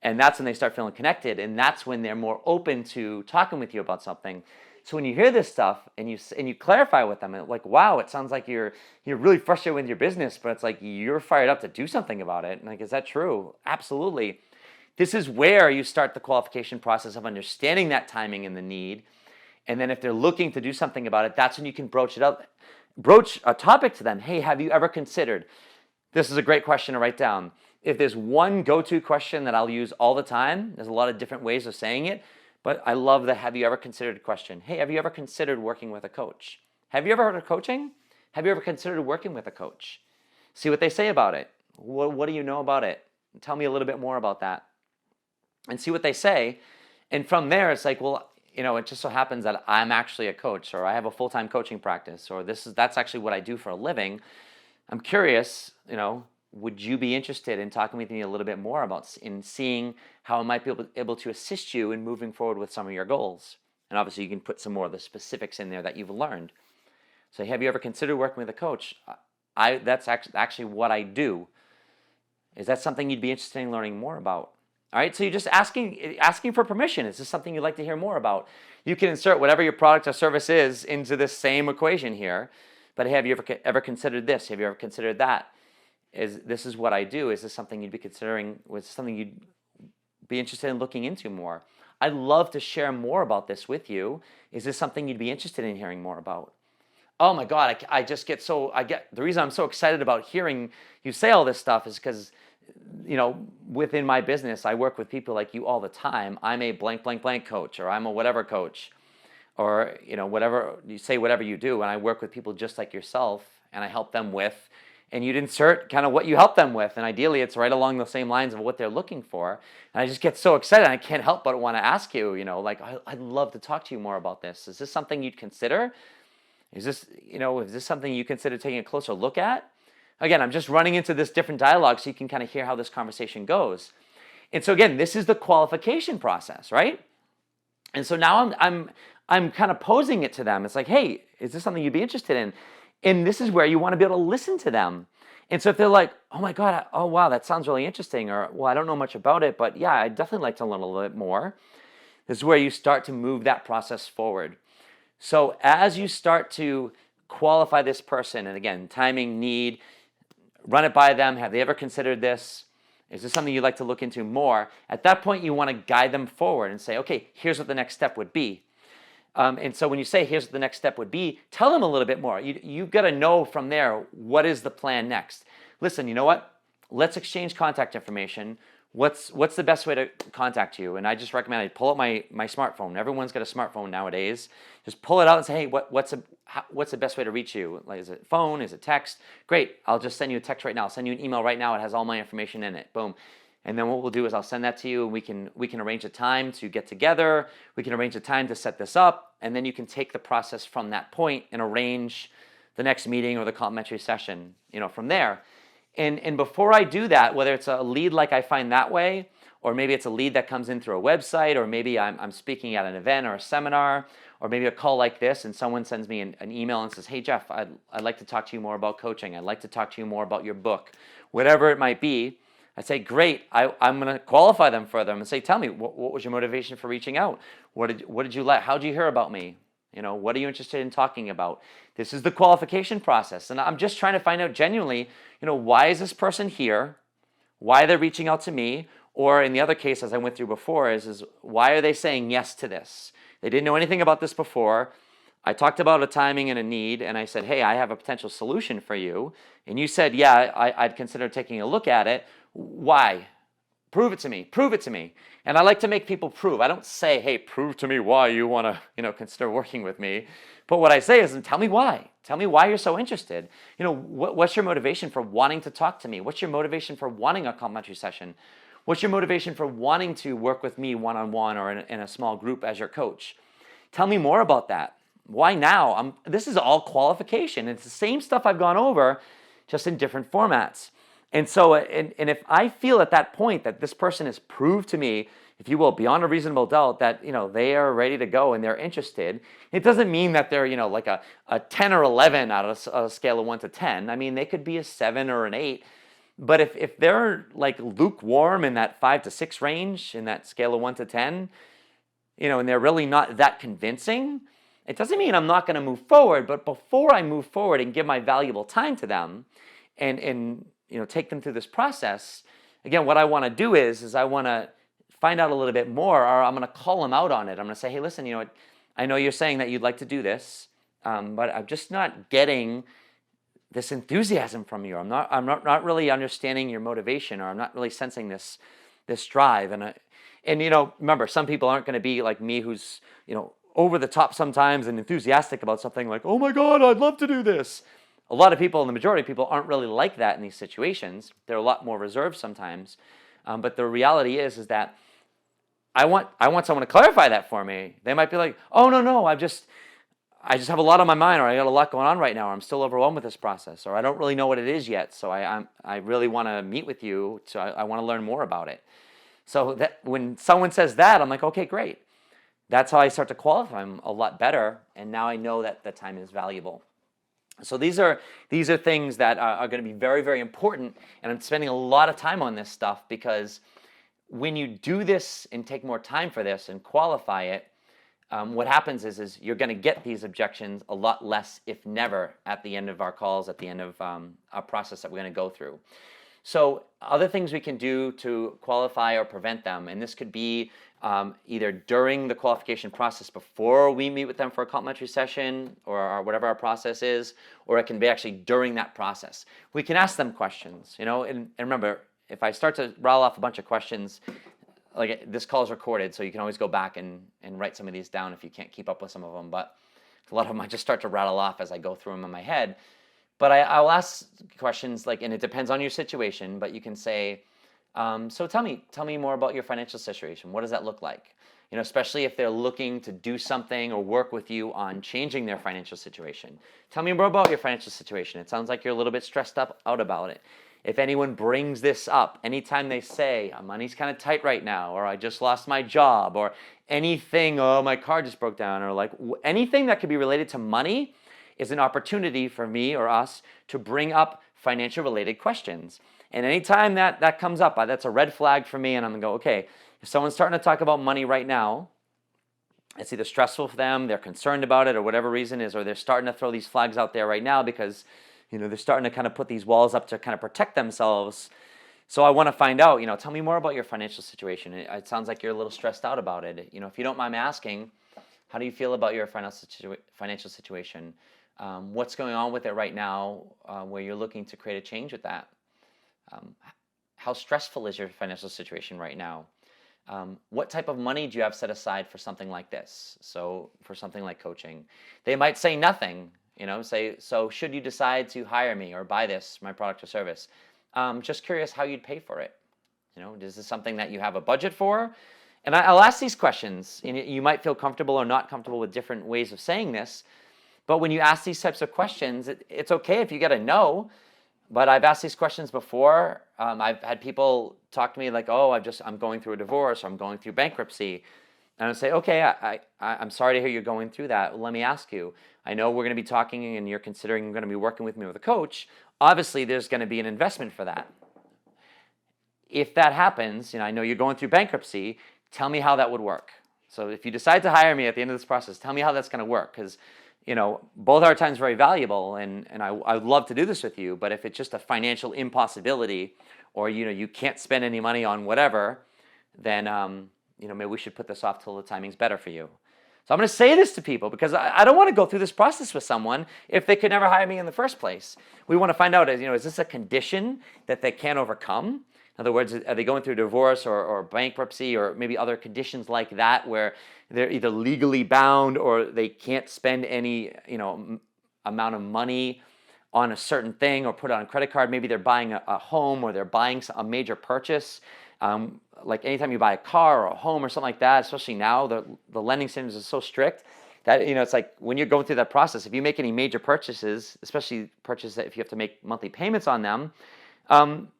[SPEAKER 1] And that's when they start feeling connected, and that's when they're more open to talking with you about something. So when you hear this stuff and you clarify with them, like, wow, it sounds like you're really frustrated with your business, but it's like you're fired up to do something about it. And like, is that true? Absolutely. This is where you start the qualification process of understanding that timing and the need. And then if they're looking to do something about it, that's when you can broach a topic to them. Hey, have you ever considered? This is a great question to write down. If there's one go-to question that I'll use all the time, there's a lot of different ways of saying it, but I love the have you ever considered question. Hey, have you ever considered working with a coach? Have you ever heard of coaching? Have you ever considered working with a coach? See what they say about it. What do you know about it? Tell me a little bit more about that. And see what they say. And from there, it's like, well, it just so happens that I'm actually a coach, or I have a full-time coaching practice, or that's actually what I do for a living. I'm curious, would you be interested in talking with me a little bit more about in seeing how I might be able to assist you in moving forward with some of your goals? And obviously you can put some more of the specifics in there that you've learned. So have you ever considered working with a coach? That's actually what I do. Is that something you'd be interested in learning more about? All right, so you're just asking for permission. Is this something you'd like to hear more about? You can insert whatever your product or service is into this same equation here. But have you ever considered this? Have you ever considered that? This is what I do. Is this something you'd be considering? Was something you'd be interested in looking into more? I'd love to share more about this with you. Is this something you'd be interested in hearing more about? Oh my God, the reason I'm so excited about hearing you say all this stuff is because, within my business, I work with people like you all the time. I'm a blank, blank, blank coach, or I'm a whatever coach, or, whatever, you say whatever you do. And I work with people just like yourself, and I help them with, and you'd insert kind of what you help them with. And ideally, it's right along the same lines of what they're looking for. And I just get so excited. I can't help but want to ask you, I'd love to talk to you more about this. Is this something you'd consider? Is this something you consider taking a closer look at? Again, I'm just running into this different dialogue so you can kind of hear how this conversation goes. And so again, this is the qualification process, right? And so now I'm kind of posing it to them. It's like, hey, is this something you'd be interested in? And this is where you want to be able to listen to them. And so if they're like, oh my God, oh wow, that sounds really interesting, or well, I don't know much about it, but yeah, I'd definitely like to learn a little bit more. This is where you start to move that process forward. So as you start to qualify this person, and again, timing, need, run it by them. Have they ever considered this? Is this something you'd like to look into more? At that point, you want to guide them forward and say, okay, here's what the next step would be. And so when you say, here's what the next step would be, tell them a little bit more. You've got to know from there, what is the plan next? Listen, you know what? Let's exchange contact information. What's the best way to contact you? And I just recommend I pull out my smartphone. Everyone's got a smartphone nowadays. Just pull it out and say, hey, what's the best way to reach you? Like, is it phone? Is it text? Great. I'll just send you a text right now. I'll send you an email right now. It has all my information in it. Boom. And then what we'll do is I'll send that to you, and we can arrange a time to get together. We can arrange a time to set this up, and then you can take the process from that point and arrange the next meeting or the complimentary session, from there. And before I do that, whether it's a lead like I find that way, or maybe it's a lead that comes in through a website, or maybe I'm speaking at an event or a seminar, or maybe a call like this, and someone sends me an email and says, hey, Jeff, I'd like to talk to you more about coaching. I'd like to talk to you more about your book, whatever it might be. I say, great, I'm going to qualify them further. I'm going to say, tell me, what was your motivation for reaching out? What did you like? How did you hear about me? What are you interested in talking about? This is the qualification process. And I'm just trying to find out genuinely, why is this person here? Why they're reaching out to me? Or in the other case, as I went through before, is why are they saying yes to this? They didn't know anything about this before. I talked about a timing and a need, and I said, hey, I have a potential solution for you. And you said, yeah, I'd consider taking a look at it. Why? Prove it to me. Prove it to me. And I like to make people prove. I don't say, hey, prove to me why you want to, consider working with me. But what I say is, tell me why. Tell me why you're so interested. What's your motivation for wanting to talk to me? What's your motivation for wanting a complimentary session? What's your motivation for wanting to work with me one-on-one or in a small group as your coach? Tell me more about that. Why now? This is all qualification. It's the same stuff I've gone over, just in different formats. And so, and if I feel at that point that this person has proved to me, if you will, beyond a reasonable doubt that, they are ready to go and they're interested, it doesn't mean that they're, like a 10 or 11 out of a scale of 1 to 10. I mean, they could be a 7 or an 8. But if they're like lukewarm in that 5 to 6 range, in that scale of 1 to 10, and they're really not that convincing, it doesn't mean I'm not going to move forward. But before I move forward and give my valuable time to them and take them through this process, again, what I want to do is I want to find out a little bit more, or I'm going to call them out on it. I'm going to say, hey, listen, I know you're saying that you'd like to do this, but I'm just not getting this enthusiasm from you. I'm not really understanding your motivation, or I'm not really sensing this drive. And remember, some people aren't going to be like me, who's over the top sometimes and enthusiastic about something like, oh my God, I'd love to do this. A lot of people, and the majority of people, aren't really like that in these situations. They're a lot more reserved sometimes. But the reality is that I want someone to clarify that for me. They might be like, oh no, I just have a lot on my mind, or I got a lot going on right now, or I'm still overwhelmed with this process, or I don't really know what it is yet. So I really want to meet with you. So I want to learn more about it. So that when someone says that, I'm like, okay, great. That's how I start to qualify them a lot better. And now I know that the time is valuable. So these are things that are going to be very, very important. And I'm spending a lot of time on this stuff, because when you do this and take more time for this and qualify it, what happens is you're going to get these objections a lot less, if never, at the end of our calls, at the end of our process that we're going to go through. So other things we can do to qualify or prevent them, and this could be either during the qualification process before we meet with them for a complimentary session or whatever our process is, or it can be actually during that process. We can ask them questions, and remember, if I start to rattle off a bunch of questions, like this call is recorded, so you can always go back and write some of these down if you can't keep up with some of them, but a lot of them I just start to rattle off as I go through them in my head. But I'll ask questions and it depends on your situation, but you can say, so tell me more about your financial situation. What does that look like? especially if they're looking to do something or work with you on changing their financial situation. Tell me more about your financial situation. It sounds like you're a little bit stressed out about it. If anyone brings this up, anytime they say, money's kind of tight right now, or I just lost my job, or anything, oh, my car just broke down, or like anything that could be related to money is an opportunity for me or us to bring up financial related questions. And anytime that comes up, that's a red flag for me, and I'm gonna go, okay, if someone's starting to talk about money right now, it's either stressful for them, they're concerned about it, or whatever reason is, or they're starting to throw these flags out there right now because they're starting to kind of put these walls up to kind of protect themselves. So I want to find out, tell me more about your financial situation. It sounds like you're a little stressed out about it. If you don't mind me asking, how do you feel about your financial situation? What's going on with it right now where you're looking to create a change with that? How stressful is your financial situation right now? What type of money do you have set aside for something like this? So for something like coaching, they might say nothing, say, so should you decide to hire me or buy my product or service, just curious how you'd pay for it. Is this something that you have a budget for? And I'll ask these questions. You might feel comfortable or not comfortable with different ways of saying this, but when you ask these types of questions, it's okay if you get a no. But I've asked these questions before. I've had people talk to me like, oh, I'm going through a divorce, or I'm going through bankruptcy. And I say, okay, I'm sorry to hear you're going through that. Well, let me ask you, I know we're going to be talking and you're considering going to be working with me with a coach. Obviously, there's going to be an investment for that. If that happens, I know you're going through bankruptcy, tell me how that would work. So if you decide to hire me at the end of this process, tell me how that's going to work. Because both our time's very valuable, and I would love to do this with you, but if it's just a financial impossibility, or you can't spend any money on whatever, then maybe we should put this off till the timing's better for you. So I'm going to say this to people because I don't want to go through this process with someone if they could never hire me in the first place. We want to find out, is this a condition that they can't overcome? In other words, are they going through divorce or bankruptcy or maybe other conditions like that where they're either legally bound or they can't spend any amount of money on a certain thing or put it on a credit card? Maybe they're buying a home or they're buying a major purchase. Like anytime you buy a car or a home or something like that, especially now, the lending standards are so strict that it's like when you're going through that process, if you make any major purchases, especially purchases that if you have to make monthly payments on them,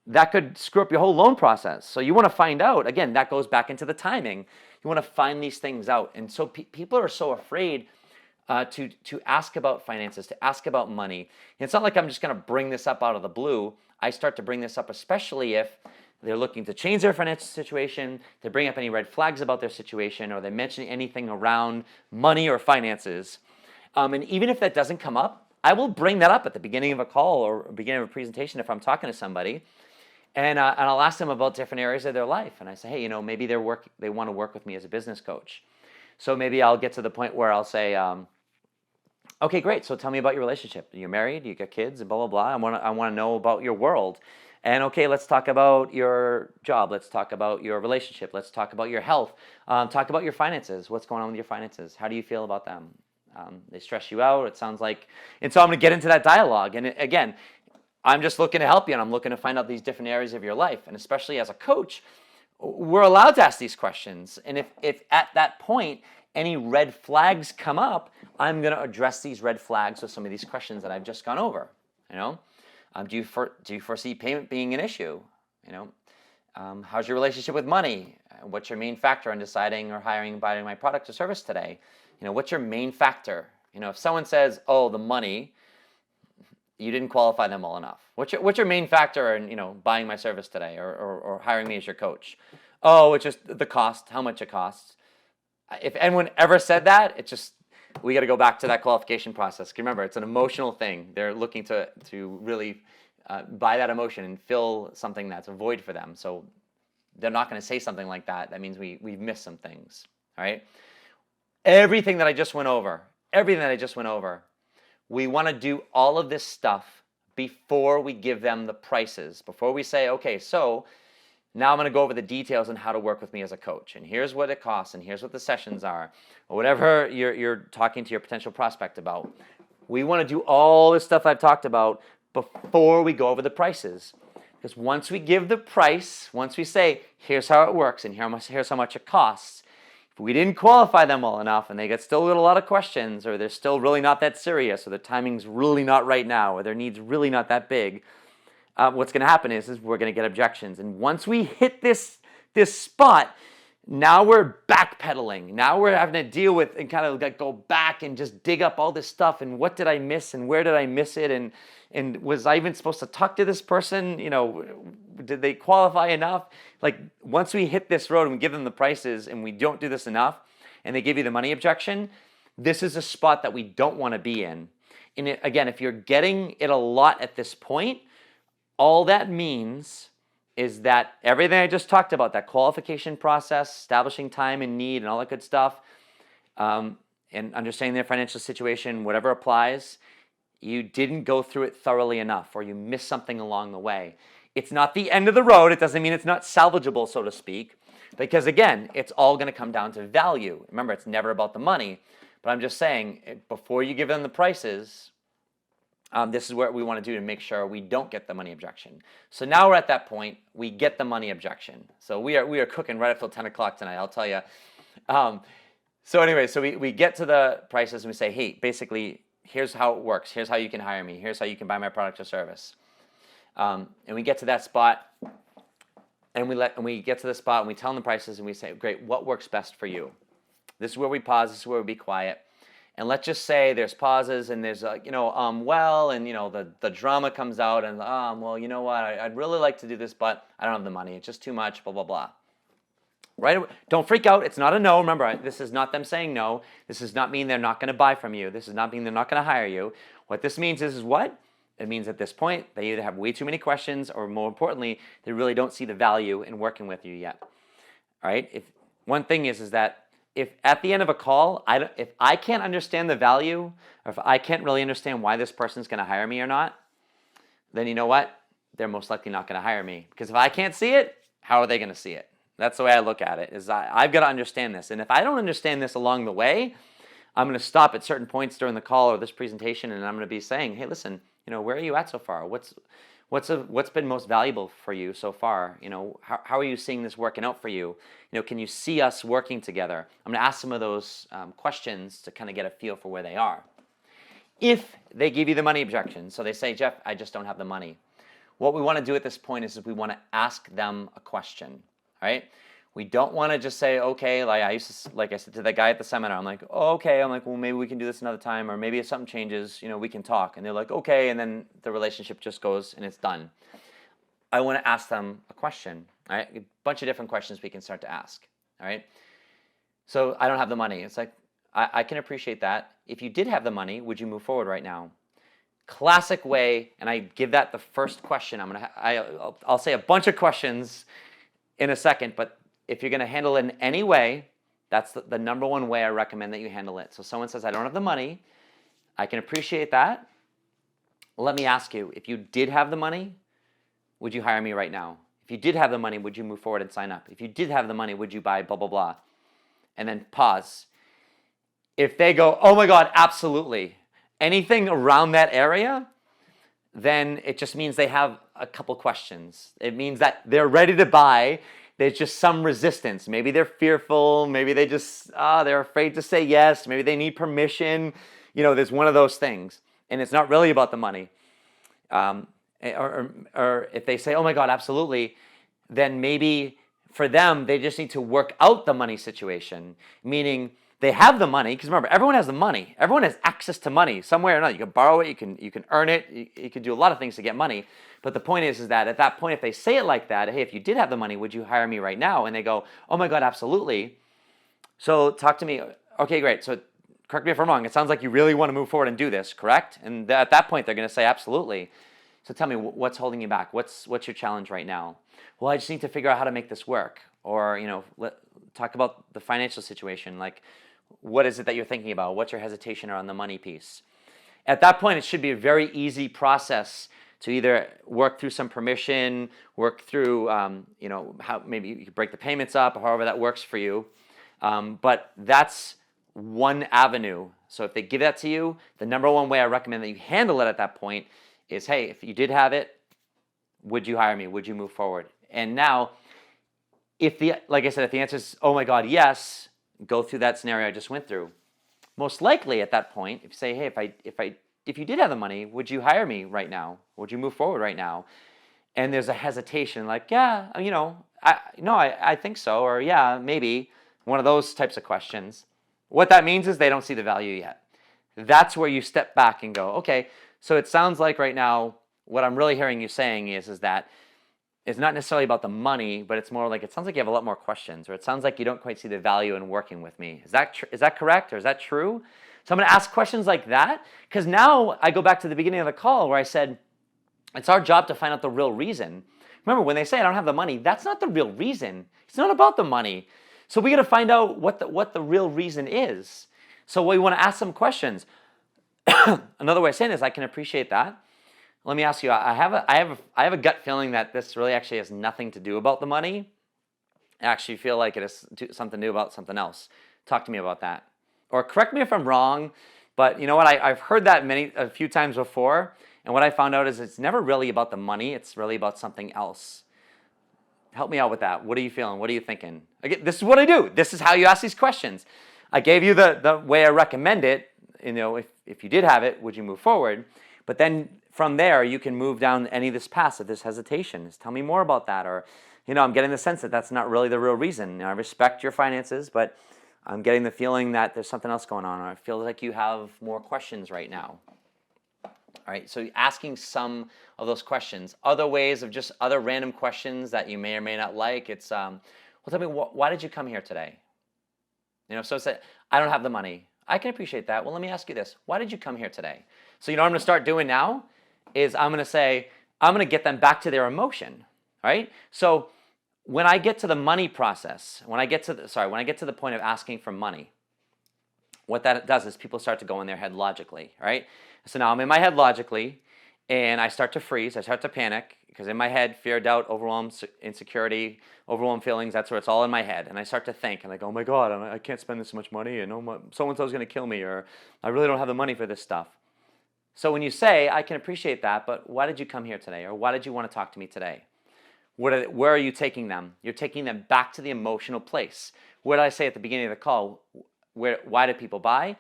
[SPEAKER 1] that could screw up your whole loan process. So you want to find out, again, that goes back into the timing. You want to find these things out. And so people are so afraid to ask about finances, to ask about money. And it's not like I'm just going to bring this up out of the blue. I start to bring this up, especially if they're looking to change their financial situation, they bring up any red flags about their situation, or they mention anything around money or finances. And even if that doesn't come up, I will bring that up at the beginning of a call or beginning of a presentation if I'm talking to somebody, and I'll ask them about different areas of their life. And I say, hey, maybe they want to work with me as a business coach. So maybe I'll get to the point where I'll say, okay, great. So tell me about your relationship. You're married, you got kids, and blah, blah, blah. I want to know about your world. And okay, let's talk about your job. Let's talk about your relationship. Let's talk about your health. Talk about your finances. What's going on with your finances? How do you feel about them? They stress you out, it sounds like. And so I'm going to get into that dialogue. And again, I'm just looking to help you, and I'm looking to find out these different areas of your life. And especially as a coach, we're allowed to ask these questions. And if at that point any red flags come up, I'm going to address these red flags with some of these questions that I've just gone over. Do you foresee payment being an issue? How's your relationship with money? What's your main factor in deciding or buying my product or service today? What's your main factor? If someone says, oh, the money, you didn't qualify them well enough. What's your main factor in buying my service today or hiring me as your coach? Oh, it's just the cost, how much it costs. If anyone ever said that, we got to go back to that qualification process. Remember, it's an emotional thing. They're looking to really buy that emotion and fill something that's a void for them. So they're not going to say something like that. That means we've missed some things. All right. Everything that I just went over, we want to do all of this stuff before we give them the prices. Before we say, okay, so now I'm going to go over the details on how to work with me as a coach. And here's what it costs, and here's what the sessions are, or whatever you're talking to your potential prospect about. We want to do all this stuff I've talked about before we go over the prices. Because once we give the price, once we say, here's how it works, and here's how much it costs, If we didn't qualify them well enough and they get still a lot of questions, or they're still really not that serious, or the timing's really not right now, or their need's really not that big, what's going to happen is we're going to get objections. And once we hit this spot, now we're backpedaling. Now we're having to deal with and kind of like go back and just dig up all this stuff. And what did I miss? And where did I miss it? And was I even supposed to talk to this person? Did they qualify enough? Like once we hit this road and we give them the prices and we don't do this enough and they give you the money objection, this is a spot that we don't want to be in. And again, if you're getting it a lot at this point, all that means is that everything I just talked about, that qualification process, establishing time and need and all that good stuff, and understanding their financial situation, whatever applies, you didn't go through it thoroughly enough, or you missed something along the way. It's not the end of the road. It doesn't mean it's not salvageable, so to speak, because again, it's all going to come down to value. Remember, it's never about the money, but I'm just saying, before you give them the prices, this is what we want to do to make sure we don't get the money objection. So now we're at that point, we get the money objection. So we are cooking right up till 10 o'clock tonight, I'll tell you. So anyway, so we get to the prices and we say, hey, basically, here's how it works. Here's how you can hire me. Here's how you can buy my product or service. And we get to that spot, and we get to the spot and we tell them the prices and we say, great, what works best for you? This is where we pause. This is where we be quiet. And let's just say there's pauses and there's well, and the drama comes out and well, you know what, I'd really like to do this, but I don't have the money. It's just too much, blah, blah, blah. Right? Don't freak out. It's not a no. Remember, this is not them saying no. This does not mean they're not going to buy from you. This does not mean they're not going to hire you. What this means is what? It means at this point, they either have way too many questions, or more importantly, they really don't see the value in working with you yet. All right? One thing is that if at the end of a call, if I can't understand the value, or if I can't really understand why this person's going to hire me or not, then you know what? They're most likely not going to hire me. Because if I can't see it, how are they going to see it? That's the way I look at it, is I've got to understand this. And if I don't understand this along the way, I'm going to stop at certain points during the call or this presentation, and I'm going to be saying, hey, listen, where are you at so far? What's been most valuable for you so far? How are you seeing this working out for you? Can you see us working together? I'm going to ask some of those questions to kind of get a feel for where they are. If they give you the money objection, so they say, Jeff, I just don't have the money. What we want to do at this point is we want to ask them a question, right? We don't want to just say, okay, like I said to that guy at the seminar, I'm like, oh, okay. I'm like, well, maybe we can do this another time, or maybe if something changes, we can talk. And they're like, okay, and then the relationship just goes and it's done. I want to ask them a question, all right? A bunch of different questions we can start to ask, all right? So I don't have the money. It's like, I can appreciate that. If you did have the money, would you move forward right now? Classic way, and I give that the first question. I'll say a bunch of questions in a second, but if you're going to handle it in any way, that's the number one way I recommend that you handle it. So someone says, I don't have the money. I can appreciate that. Let me ask you, if you did have the money, would you hire me right now? If you did have the money, would you move forward and sign up? If you did have the money, would you buy blah, blah, blah? And then pause. If they go, oh my God, absolutely, anything around that area, then it just means they have a couple questions. It means that they're ready to buy. There's just some resistance. Maybe they're fearful. Maybe they just, they're afraid to say yes. Maybe they need permission. There's one of those things. And it's not really about the money. Or if they say, oh my God, absolutely, then maybe for them, they just need to work out the money situation. Meaning they have the money, because remember, everyone has the money. Everyone has access to money some way or another. You can borrow it, you can earn it, you can do a lot of things to get money. But the point is that at that point, if they say it like that, hey, if you did have the money, would you hire me right now? And they go, oh my God, absolutely. So talk to me. Okay, great. So correct me if I'm wrong. It sounds like you really want to move forward and do this, correct? And at that point, they're going to say absolutely. So tell me, what's holding you back? What's your challenge right now? Well, I just need to figure out how to make this work. Or, talk about the financial situation. Like, what is it that you're thinking about? What's your hesitation around the money piece? At that point, it should be a very easy process to either work through some permission, work through, how maybe you can break the payments up, or however that works for you. But that's one avenue. So if they give that to you, the number one way I recommend that you handle it at that point is, hey, if you did have it, would you hire me? Would you move forward? And now, like I said, if the answer is, oh my God, yes, go through that scenario I just went through. Most likely at that point, if you say, hey, if you did have the money, would you hire me right now? Would you move forward right now? And there's a hesitation, like, yeah, I think so, or yeah, maybe, one of those types of questions. What that means is they don't see the value yet. That's where you step back and go, okay, so it sounds like right now, what I'm really hearing you saying is that it's not necessarily about the money, but it's more like, it sounds like you have a lot more questions, or it sounds like you don't quite see the value in working with me. Is that correct, or is that true? So I'm going to ask questions like that, because now I go back to the beginning of the call where I said, it's our job to find out the real reason. Remember, when they say I don't have the money, that's not the real reason. It's not about the money. So we got to find out what the real reason is. So we want to ask some questions. Another way of saying this, I can appreciate that. Let me ask you, I have a gut feeling that this really actually has nothing to do about the money. I actually feel like it has something to do about something else. Talk to me about that. Or correct me if I'm wrong, but you know what? I've heard that a few times before, and what I found out is it's never really about the money. It's really about something else. Help me out with that. What are you feeling? What are you thinking? Again, this is what I do. This is how you ask these questions. I gave you the way I recommend it. If you did have it, would you move forward? But then from there, you can move down any of this path of this hesitation. Just tell me more about that. Or, I'm getting the sense that that's not really the real reason. I respect your finances, but I'm getting the feeling that there's something else going on. Or I feel like you have more questions right now. All right, so asking some of those questions. Other ways of just other random questions that you may or may not like. It's, well, tell me, why did you come here today? So say, I don't have the money. I can appreciate that. Well, let me ask you this. Why did you come here today? So what I'm going to start doing now is I'm going to get them back to their emotion, right? So when I get to the money process, when I get to the point of asking for money, what that does is people start to go in their head logically, right? So now I'm in my head logically, and I start to freeze. I start to panic because in my head, fear, doubt, overwhelm, insecurity, overwhelm feelings, that's where it's all in my head. And I start to think, and I go, oh my God, I can't spend this much money, and so-and-so's going to kill me, or I really don't have the money for this stuff. So when you say, I can appreciate that, but why did you come here today? Or why did you want to talk to me today? Where are you taking them? You're taking them back to the emotional place. What did I say at the beginning of the call? Why do people buy?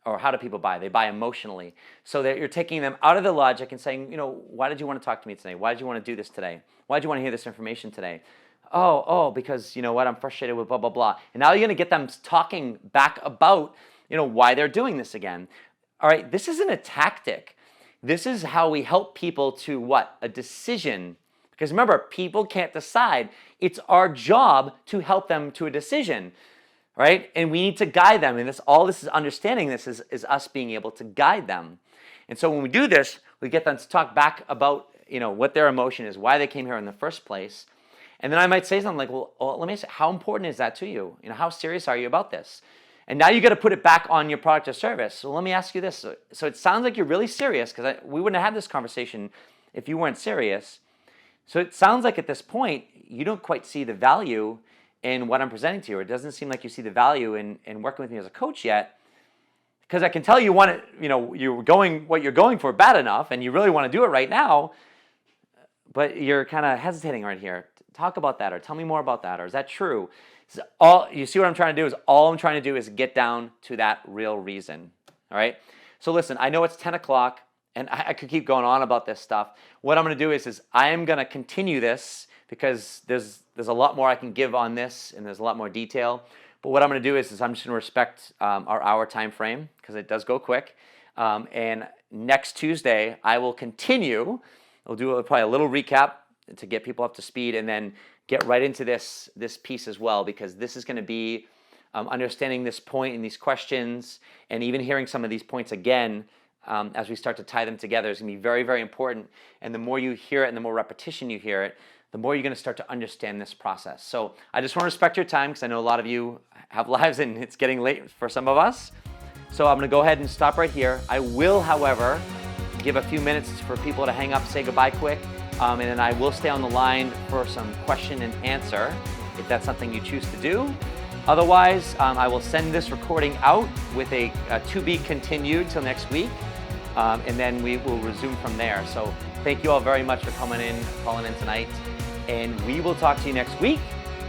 [SPEAKER 1] Or how do people buy? They buy emotionally. So that you're taking them out of the logic and saying, why did you want to talk to me today? Why did you want to do this today? Why did you want to hear this information today? Oh, because I'm frustrated with blah, blah, blah. And now you're going to get them talking back about, why they're doing this again. All right, this isn't a tactic. This is how we help people to what? A decision. Because remember, people can't decide. It's our job to help them to a decision. Right? And we need to guide them. And understanding this is us being able to guide them. And so when we do this, we get them to talk back about, what their emotion is, why they came here in the first place. And then I might say something like, well, let me say, how important is that to you? How serious are you about this? And now you got to put it back on your product or service. So let me ask you this. So it sounds like you're really serious, because we wouldn't have had this conversation if you weren't serious. So it sounds like at this point, you don't quite see the value in what I'm presenting to you. It doesn't seem like you see the value in working with me as a coach yet, because I can tell you want it, what you're going for bad enough, and you really want to do it right now, but you're kind of hesitating right here. Talk about that, or tell me more about that, or is that true? You see what I'm trying to do is all I'm trying to do is get down to that real reason. All right. So listen, I know it's 10 o'clock, and I could keep going on about this stuff. What I'm going to do is I am going to continue this, because there's a lot more I can give on this, and there's a lot more detail. But what I'm going to do is I'm just going to respect our hour time frame, because it does go quick. And next Tuesday, I will continue. We'll do probably a little recap to get people up to speed, and then get right into this piece as well, because this is going to be understanding this point and these questions, and even hearing some of these points again as we start to tie them together is going to be very, very important. And the more you hear it and the more repetition you hear it, the more you're going to start to understand this process. So I just want to respect your time, because I know a lot of you have lives and it's getting late for some of us. So I'm going to go ahead and stop right here. I will, however, give a few minutes for people to hang up, say goodbye quick, and then I will stay on the line for some question and answer if that's something you choose to do. Otherwise, I will send this recording out with a to be continued till next week, and then we will resume from there. So thank you all very much for calling in tonight, and we will talk to you next week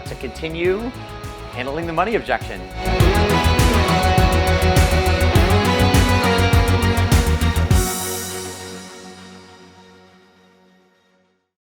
[SPEAKER 1] to continue handling the money objection.